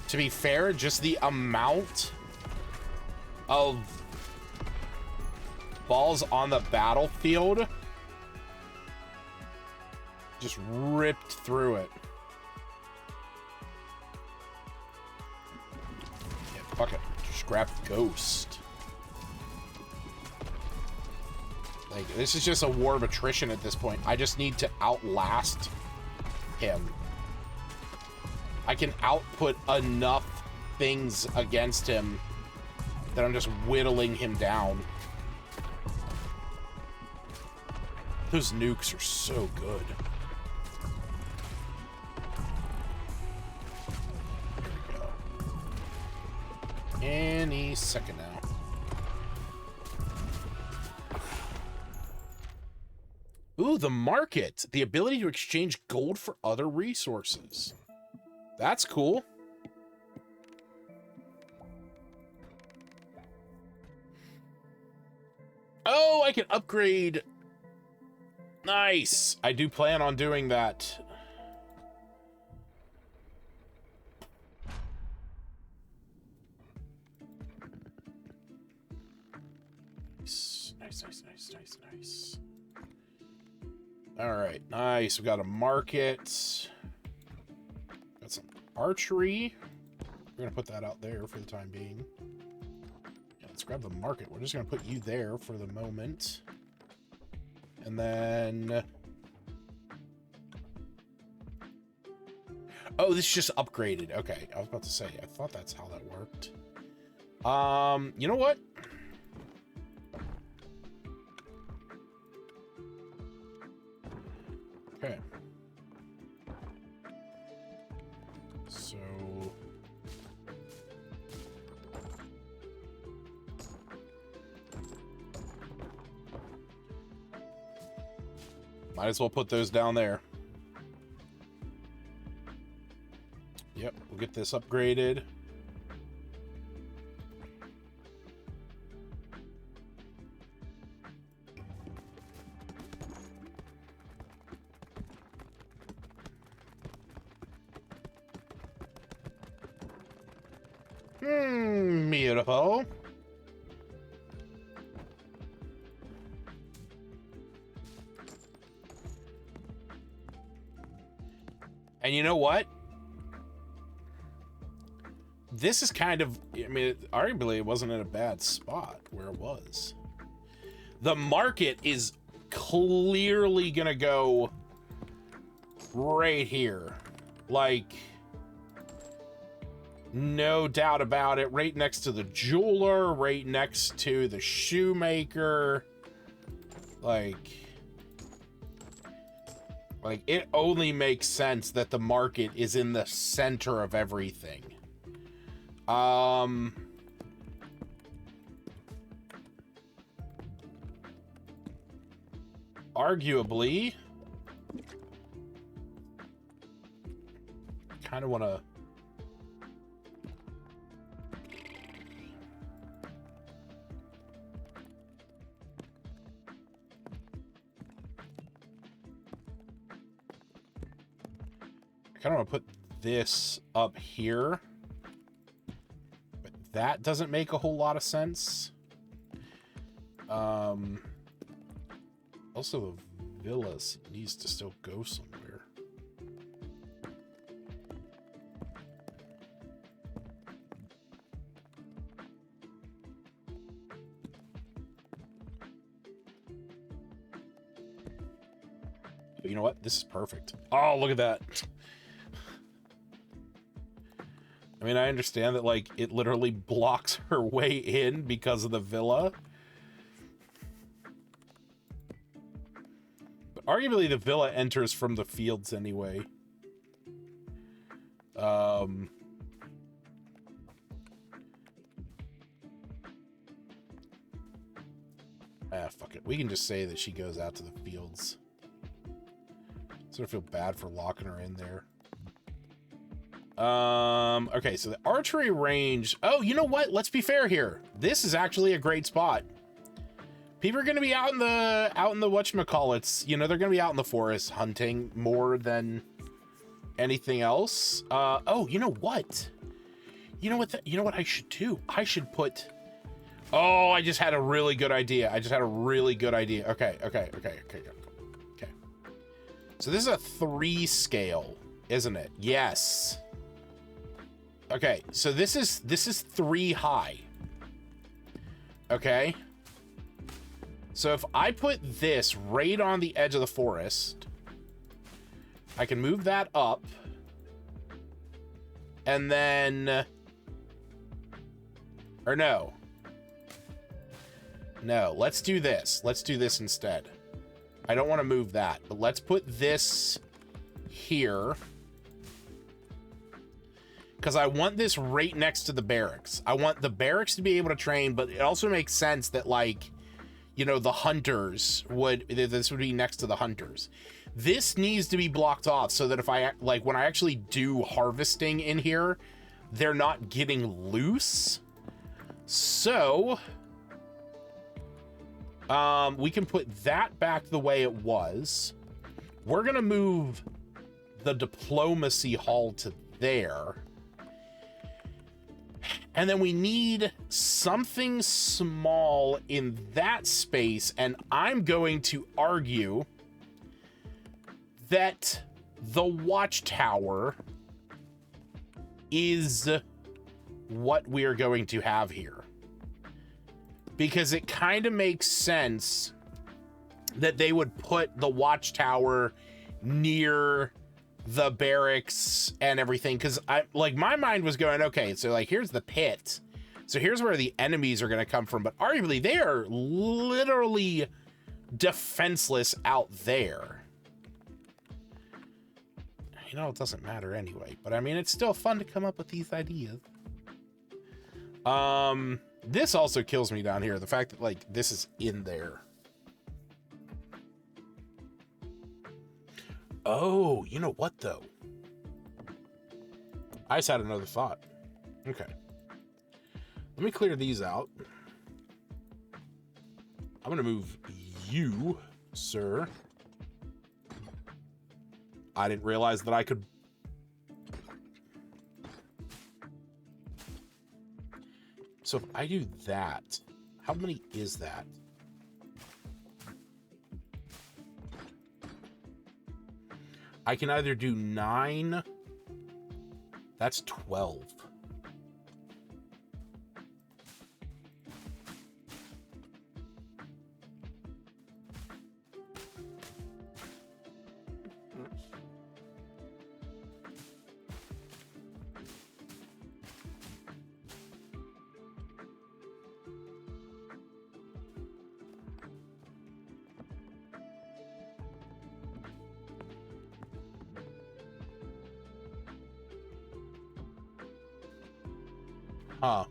to be fair, just the amount of balls on the battlefield just ripped through it. Yeah, fuck it. Just grab Ghost. Like, this is just a war of attrition at this point. I just need to outlast him. I can output enough things against him that I'm just whittling him down. Those nukes are so good. There we go. Any second now. Ooh, the market. The ability to exchange gold for other resources. That's cool. Oh, I can upgrade. Nice. I do plan on doing that. Nice, nice, nice, nice, nice, nice. All right, nice. We got a market. Got some archery. We're gonna put that out there for the time being. Yeah, let's grab the market. We're just gonna put you there for the moment. And then... Oh, this is just upgraded. Okay, I was about to say, I thought that's how that worked. You know what? Okay. So... Might as well put those down there. Yep, we'll get this upgraded. Beautiful. And you know what? This is kind of, I mean, arguably it wasn't in a bad spot where it was. The market is clearly gonna go right here. Like, no doubt about it. Right next to the jeweler, right next to the shoemaker. Like, it only makes sense that the market is in the center of everything. Arguably, kind of want to... I kind of want to put this up here, but that doesn't make a whole lot of sense. Also, the villas needs to still go somewhere. But you know what? This is perfect. Oh, look at that. I mean, I understand that, like, it literally blocks her way in because of the villa. But arguably, the villa enters from the fields anyway. Ah, fuck it. We can just say that she goes out to the fields. Sort of feel bad for locking her in there. Okay, so the archery range... Oh, you know what? Let's be fair here. This is actually a great spot. People are going to be out in the whatchamacallits. You know, they're going to be out in the forest hunting more than anything else. Oh, you know what? You know what I should do? I should put... Oh, I just had a really good idea. Okay. So this is a 3 scale, isn't it? Yes. Okay, so this is 3 high. Okay. So if I put this right on the edge of the forest, I can move that up. And then... Or no. No, let's do this. Let's do this instead. I don't want to move that, but let's put this here. Because I want this right next to the barracks. I want the barracks to be able to train, but it also makes sense that, like, you know, the hunters would... This would be next to the hunters. This needs to be blocked off so that if I, like, when I actually do harvesting in here, they're not getting loose. So... we can put that back the way it was. We're gonna move the diplomacy hall to there. And then we need something small in that space, and I'm going to argue that the watchtower is what we are going to have here. Because it kind of makes sense that they would put the watchtower near the barracks and everything. Because my mind was going, okay, so like here's the pit. So here's where the enemies are going to come from. But arguably they are literally defenseless out there. You know, it doesn't matter anyway. But I mean, it's still fun to come up with these ideas. This also kills me down here. The fact that, like, this is in there. Oh, you know what, though? I just had another thought. Okay. Let me clear these out. I'm going to move you, sir. I didn't realize that I could... So if I do that, how many is that? I can either do 9. That's 12. Huh.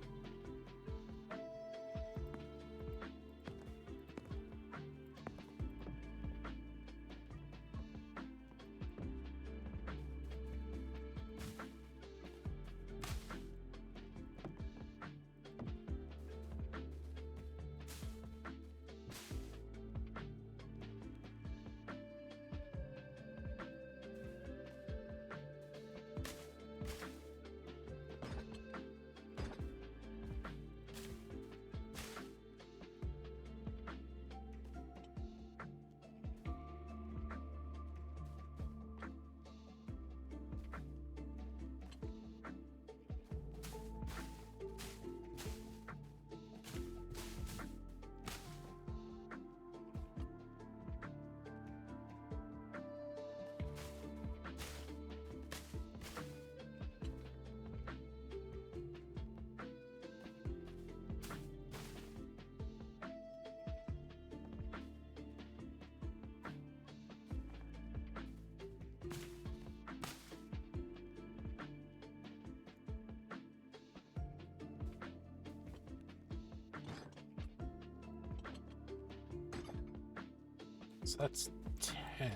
So that's 10.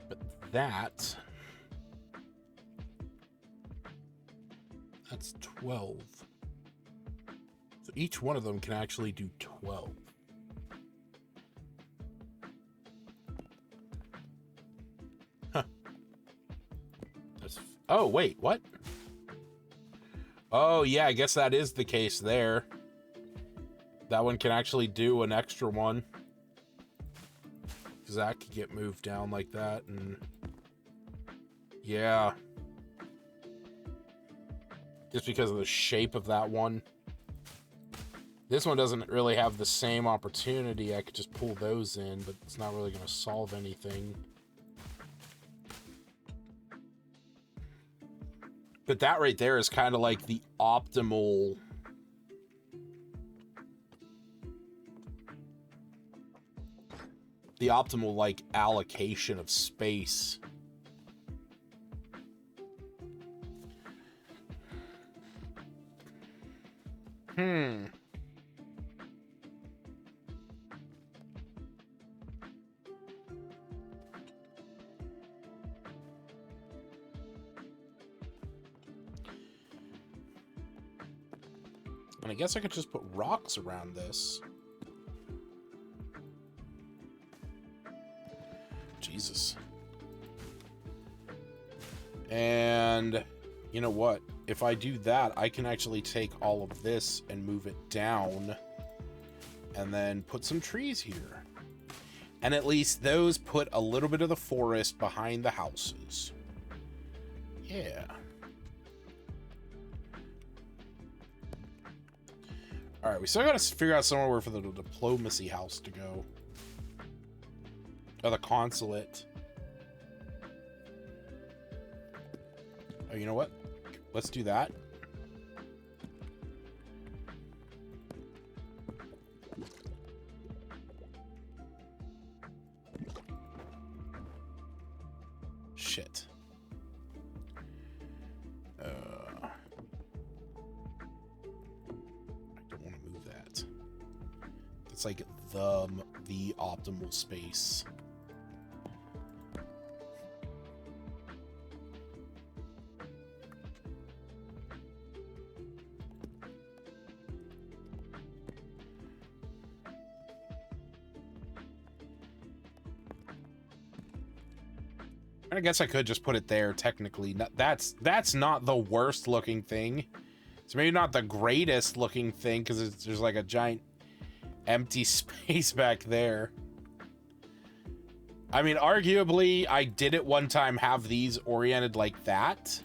But that's 12. So each one of them can actually do 12. Huh. Oh, wait, what? Oh, yeah, I guess that is the case there. That one can actually do an extra one. Because that could get moved down like that, and... yeah. Just because of the shape of that one. This one doesn't really have the same opportunity. I could just pull those in, but it's not really going to solve anything. But that right there is kind of like the optimal... the optimal, like, allocation of space. And I guess I could just put rocks around this. Jesus. And you know what? If I do that, I can actually take all of this and move it down and then put some trees here. And at least those put a little bit of the forest behind the houses. Yeah. All right, we still got to figure out somewhere for the diplomacy house to go. Or the consulate. Oh, you know what? Let's do that. Shit. I don't want to move that. It's like the optimal space. I guess I could just put it there, technically. That's not the worst looking thing. It's maybe not the greatest looking thing, because there's like a giant empty space back there. I mean, arguably, I did at one time have these oriented like that.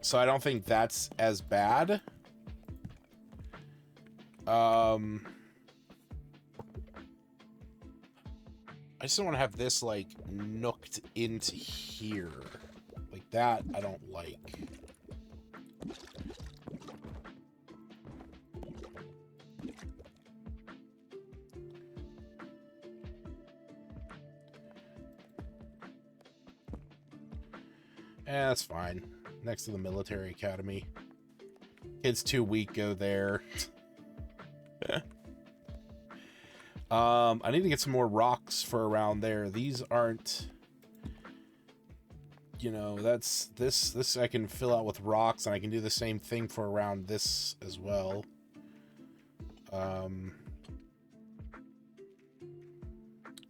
So I don't think that's as bad. I just don't want to have this, like, nooked into here. Like that, I don't like. That's fine. Next to the military academy. Kids too weak, go there. I need to get some more rocks for around there. These aren't, you know, that's this I can fill out with rocks, and I can do the same thing for around this as well.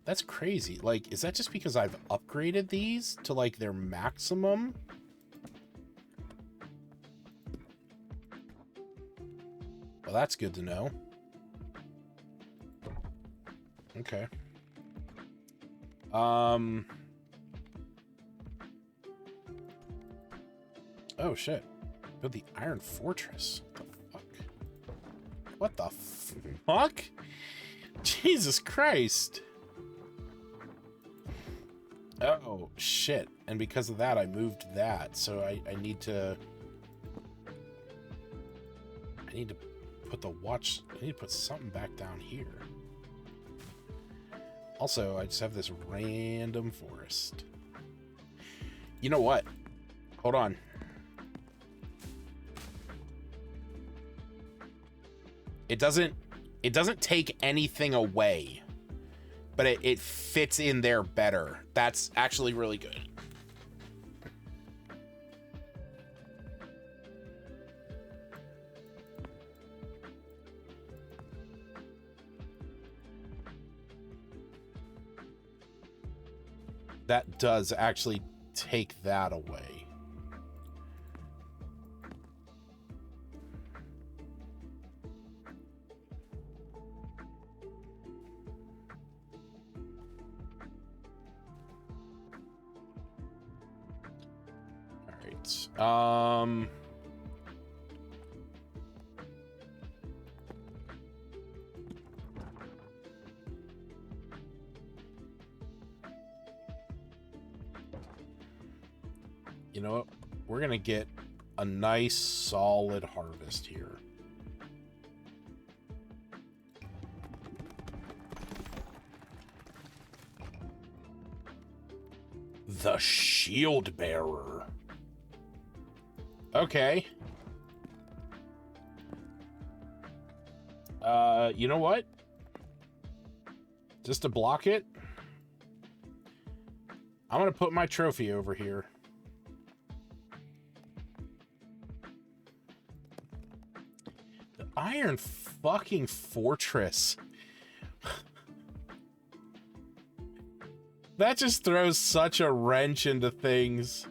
That's crazy. Like, is that just because I've upgraded these to like their maximum? Well, that's good to know. Okay. Oh, shit. Build the Iron Fortress. What the fuck? Jesus Christ. Oh, shit. And because of that, I moved that. So I need to... I need to put the watch... I need to put something back down here. Also, I just have this random forest. You know what? Hold on. It doesn't take anything away, but it fits in there better. That's actually really good. that does actually take that away. All right. You know what? We're gonna get a nice solid harvest here. The Shield Bearer. Okay. You know what? Just to block it, I'm gonna put my trophy over here. The Iron fucking Fortress. That just throws such a wrench into things.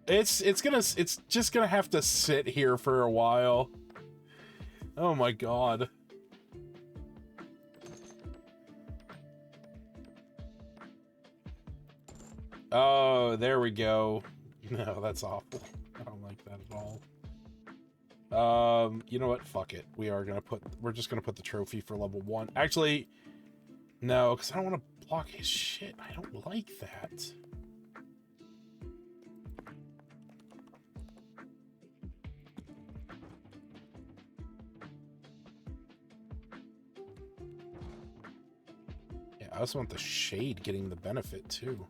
It's just gonna have to sit here for a while. Oh my god. Oh, there we go. No, that's awful. I don't like that at all. You know what? Fuck it. We're just gonna put the trophy for level 1. Actually, no, because I don't want to block his shit. I don't like that. Yeah, I also want the shade getting the benefit too.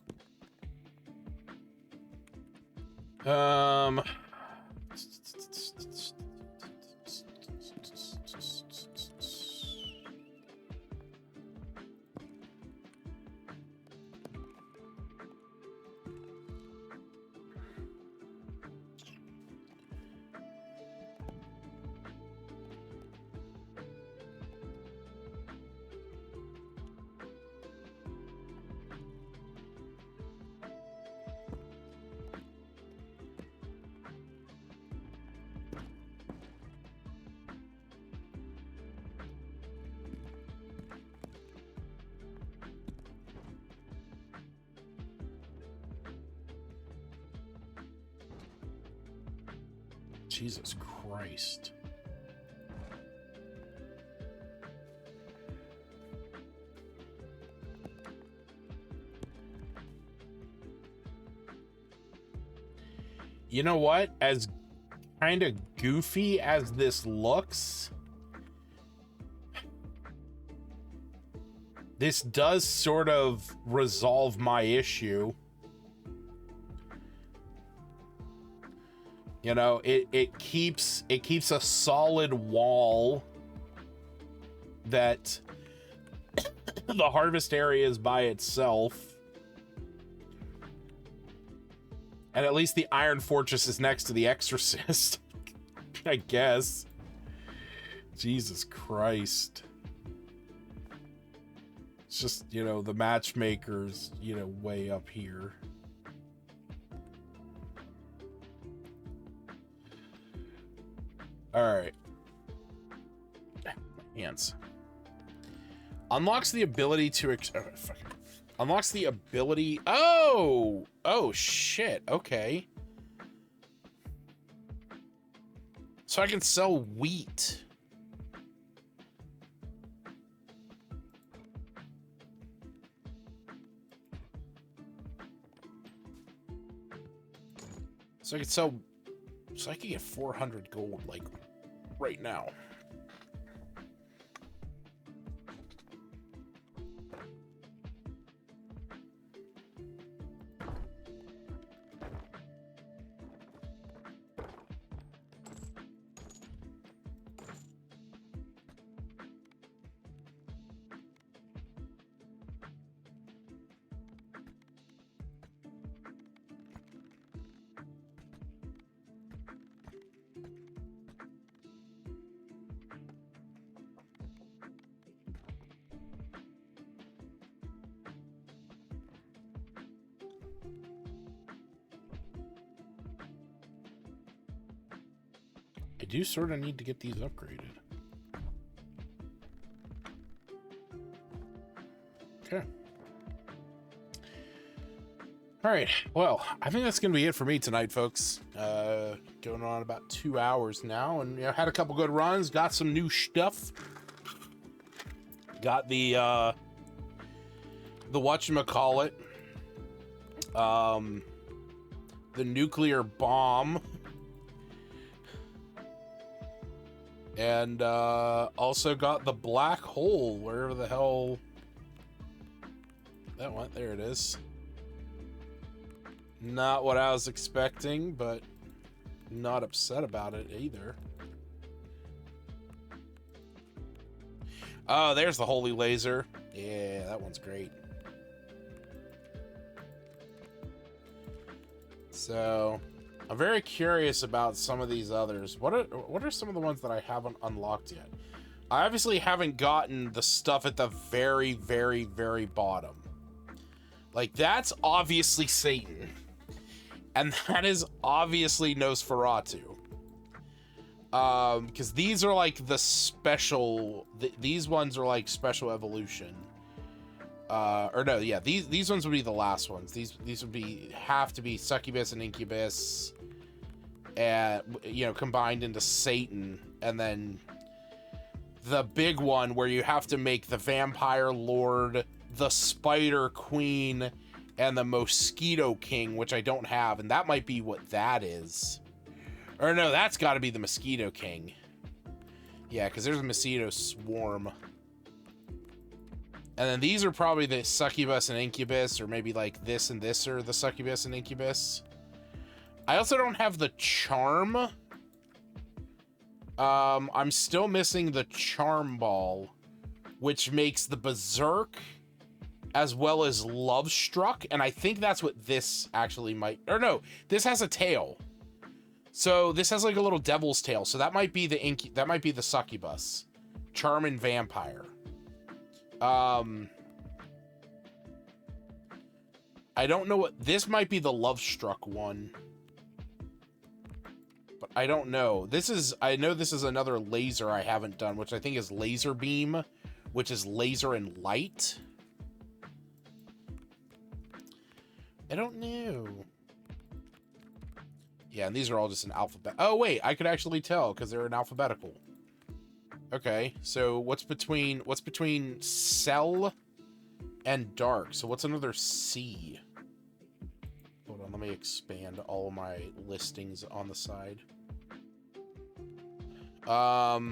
Jesus Christ. You know what? As kind of goofy as this looks, this does sort of resolve my issue. You know, it keeps a solid wall that the harvest area is by itself. And at least the Iron Fortress is next to the Exorcist, I guess. Jesus Christ. It's just, you know, the matchmakers, you know, way up here. Alright. Hands. Unlocks the ability to... Unlocks the ability... Oh! Oh, shit. Okay. So I can sell wheat. So I can sell... So I can get 400 gold, like, right now. I do sort of need to get these upgraded. Okay. All right. Well, I think that's going to be it for me tonight, folks. Going on about 2 hours now, and had a couple good runs. Got some new stuff. Got the whatchamacallit, the nuclear bomb, and also got the black hole, wherever the hell that went. There it is. Not what I was expecting, but not upset about it either. Oh, there's the holy laser. Yeah, that one's great. So, I'm very curious about some of these others. What are some of the ones that I haven't unlocked yet? I obviously haven't gotten the stuff at the very, very, very bottom. Like, that's obviously Satan. And that is obviously Nosferatu. Because these are like the special... these ones are like special evolution. Or no, yeah, these ones would be the last ones. These would have to be Succubus and Incubus, and combined into Satan, and then the big one where you have to make the Vampire Lord, the Spider Queen, and the Mosquito King, which I don't have, and that might be what that is. Or no, that's got to be the Mosquito King. Yeah, because there's a Mosquito Swarm. And then these are probably the Succubus and Incubus, or maybe like this and this are the Succubus and Incubus. I also don't have the Charm. I'm still missing the Charm Ball, which makes the Berserk as well as Love Struck, and I think that's what this actually might... Or no, this has a tail. So this has like a little devil's tail, so that might be the Succubus. Charm and Vampire. I don't know what... This might be the Love Struck one. But I don't know. I know this is another laser I haven't done, which I think is Laser Beam, which is laser and light. I don't know. Yeah, and these are all just in alphabet. Oh, wait, I could actually tell because they're in alphabetical. Okay, so what's between Cell and Dark? So what's another C? Hold on, let me expand all of my listings on the side. Oh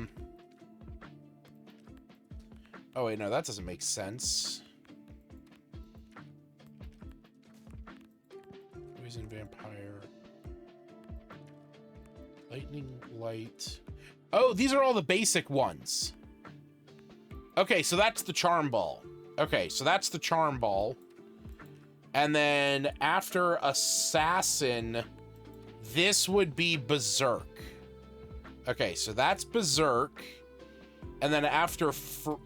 wait, no, that doesn't make sense. Poison Vampire. Lightning, Light. Oh, these are all the basic ones. Okay, so that's the Charm Ball. Okay, so that's the Charm Ball. And then after Assassin, this would be Berserk. Okay, so that's Berserk. And then after,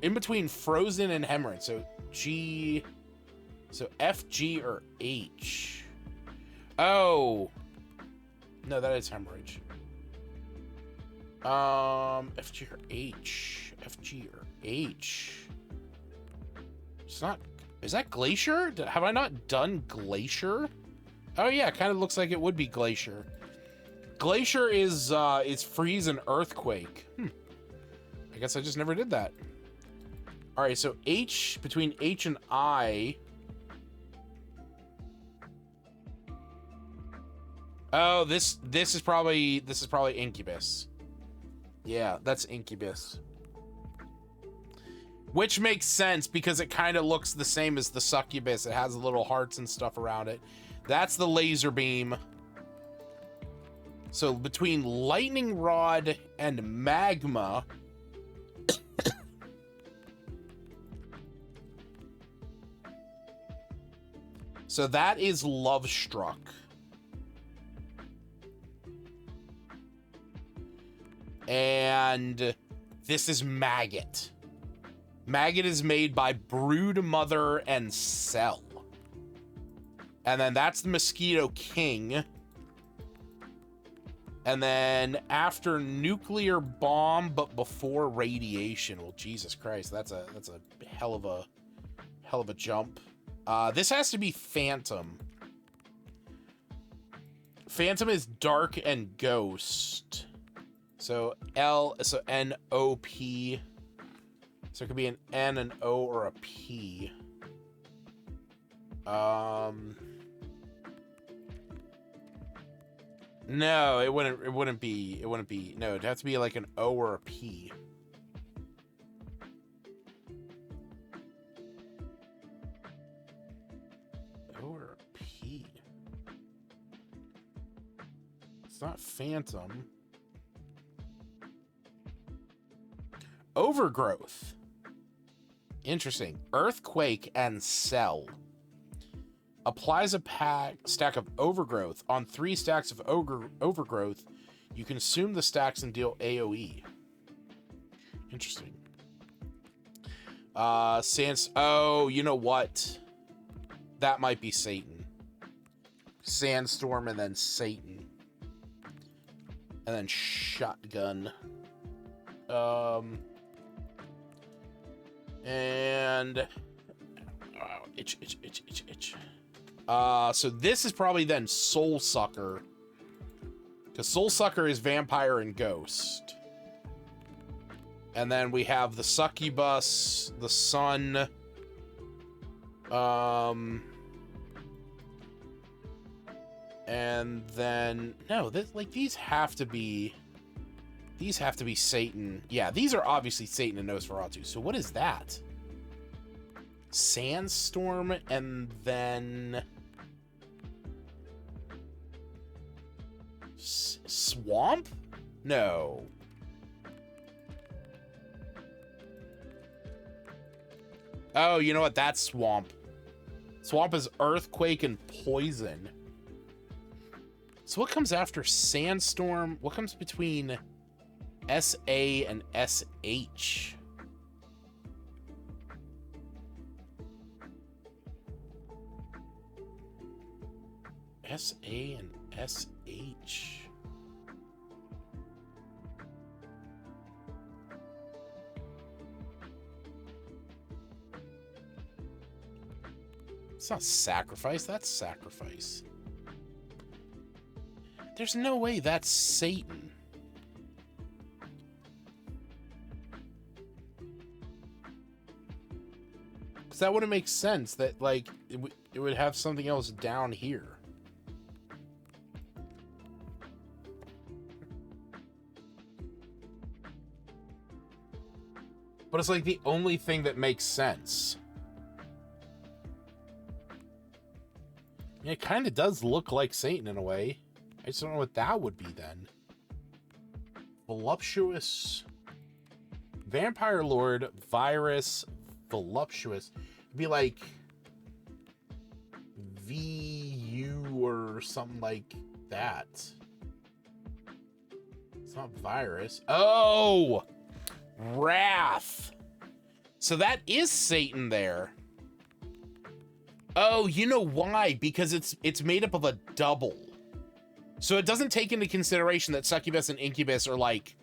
in between Frozen and Hemorrhage, so G, so F, G, or H. Oh. No, that is Hemorrhage. F, G, or H. F, G, or H. It's not... Is that Glacier? Have I not done Glacier? Oh yeah, it kind of looks like it would be Glacier. Glacier is Freeze and Earthquake. I guess I just never did that. All right, so H, between H and I. Oh, this is probably Incubus. Yeah, that's Incubus. Which makes sense because it kind of looks the same as the Succubus. It has little hearts and stuff around it. That's the Laser Beam. So between Lightning Rod and Magma... So that is Love Struck. And this is Maggot. Maggot is made by Brood Mother and Cell. And then that's the Mosquito King. And then after nuclear bomb, but before radiation. Well, Jesus Christ, that's a hell of a jump. This has to be Phantom. Phantom is dark and ghost. So N-O-P. So it could be an N, an O, or a P. No, it wouldn't be. No, it'd have to be like an O or a P. O or a P. It's not Phantom. Overgrowth. Interesting. Earthquake and Cell. Applies a stack of Overgrowth. On 3 stacks of Overgrowth, you consume the stacks and deal AoE. Interesting. Oh, you know what? That might be Satan. Sandstorm and then Satan. And then Shotgun. And... Oh, itch. So this is probably then Soul Sucker. Because Soul Sucker is Vampire and Ghost. And then we have the Succubus, the Sun. And then... No, these have to be... These have to be Satan. Yeah, these are obviously Satan and Nosferatu. So what is that? Sandstorm and then... Swamp? No. Oh, you know what? That's Swamp. Swamp is Earthquake and Poison. So what comes after Sandstorm? What comes between SA and SH? SA and SH. It's not Sacrifice, that's Sacrifice. There's no way that's Satan. Because that wouldn't make sense that, like, it would have something else down here. But it's like the only thing that makes sense. It kind of does look like Satan in a way. I just don't know what that would be then. Voluptuous. Vampire Lord, Virus, Voluptuous. It'd be like VU or something like that. It's not Virus. Oh! Wrath. So that is Satan there. Oh, you know why? Because it's made up of a double. So it doesn't take into consideration that Succubus and Incubus are like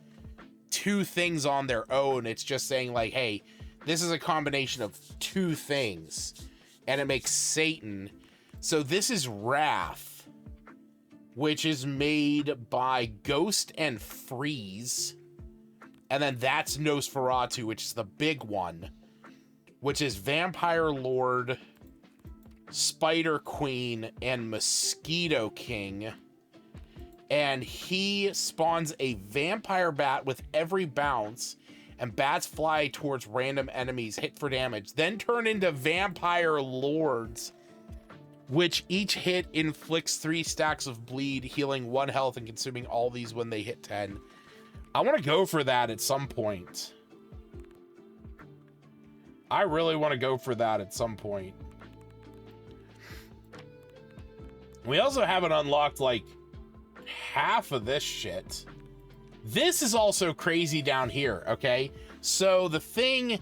2 things on their own. It's just saying like, hey, this is a combination of 2 things. And it makes Satan. So this is Wrath, which is made by Ghost and Freeze. And then that's Nosferatu, which is the big one, which is Vampire Lord, Spider Queen, and Mosquito King. And he spawns a vampire bat with every bounce, and bats fly towards random enemies, hit for damage, then turn into Vampire Lords, which each hit inflicts 3 stacks of bleed, healing 1 health and consuming all these when they hit 10. I want to go for that at some point. I really want to go for that at some point. We also haven't unlocked, like, half of this shit. This is also crazy down here, okay? So the thing,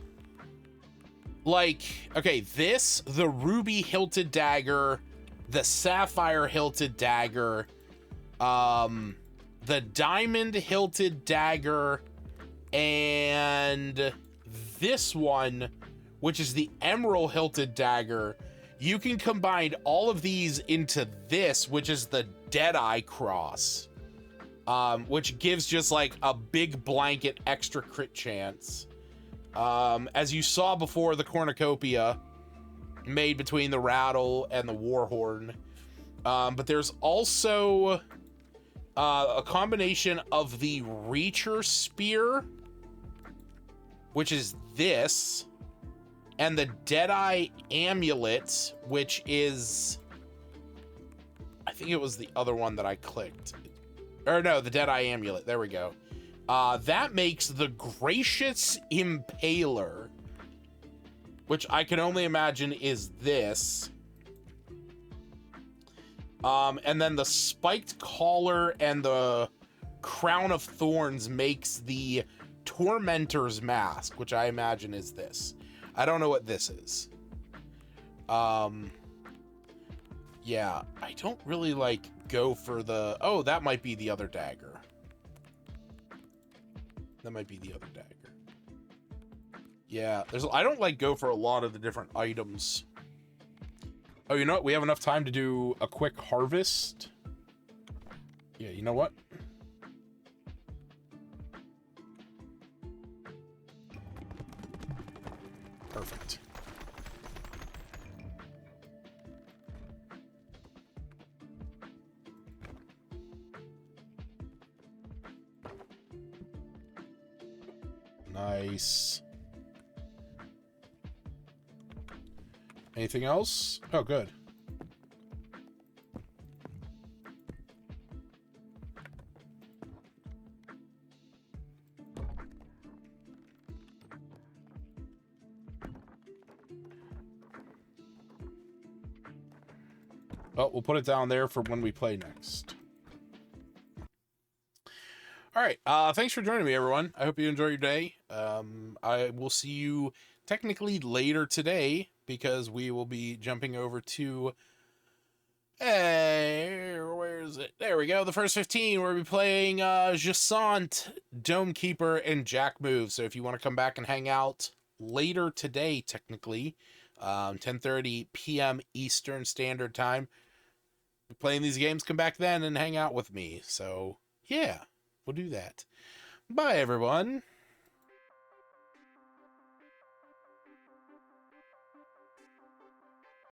like, okay, this, the ruby hilted dagger, the sapphire hilted dagger, the diamond hilted dagger, and this one, which is the emerald hilted dagger, you can combine all of these into this, which is the Deadeye cross, which gives just like a big blanket extra crit chance. As you saw before, the cornucopia made between the rattle and the warhorn. But there's also a combination of the Reacher spear, which is this, and the Deadeye amulet, which is, I think it was the other one that I clicked. Or no, the Deadeye amulet. There we go. That makes the Gracious Impaler, which I can only imagine is this. And then the Spiked Collar and the Crown of Thorns makes the Tormentor's Mask, which I imagine is this. I don't know what this is. Yeah, I don't really like go for the... Oh, that might be the other dagger. That might be the other dagger. Yeah, I don't like go for a lot of the different items. Oh, you know what? We have enough time to do a quick harvest. Yeah, you know what? Perfect. Nice. Anything else? Oh, good. Well, we'll put it down there for when we play next. All right. Thanks for joining me, everyone. I hope you enjoy your day. I will see you technically later today because we will be jumping over to... Hey, where is it? There we go. The first 15, we'll be playing Jassant, Domekeeper, and Jack Move. So if you want to come back and hang out later today, technically, 10:30 p.m. Eastern Standard Time, playing these games, come back then and hang out with me. So, yeah, we'll do that. Bye, everyone.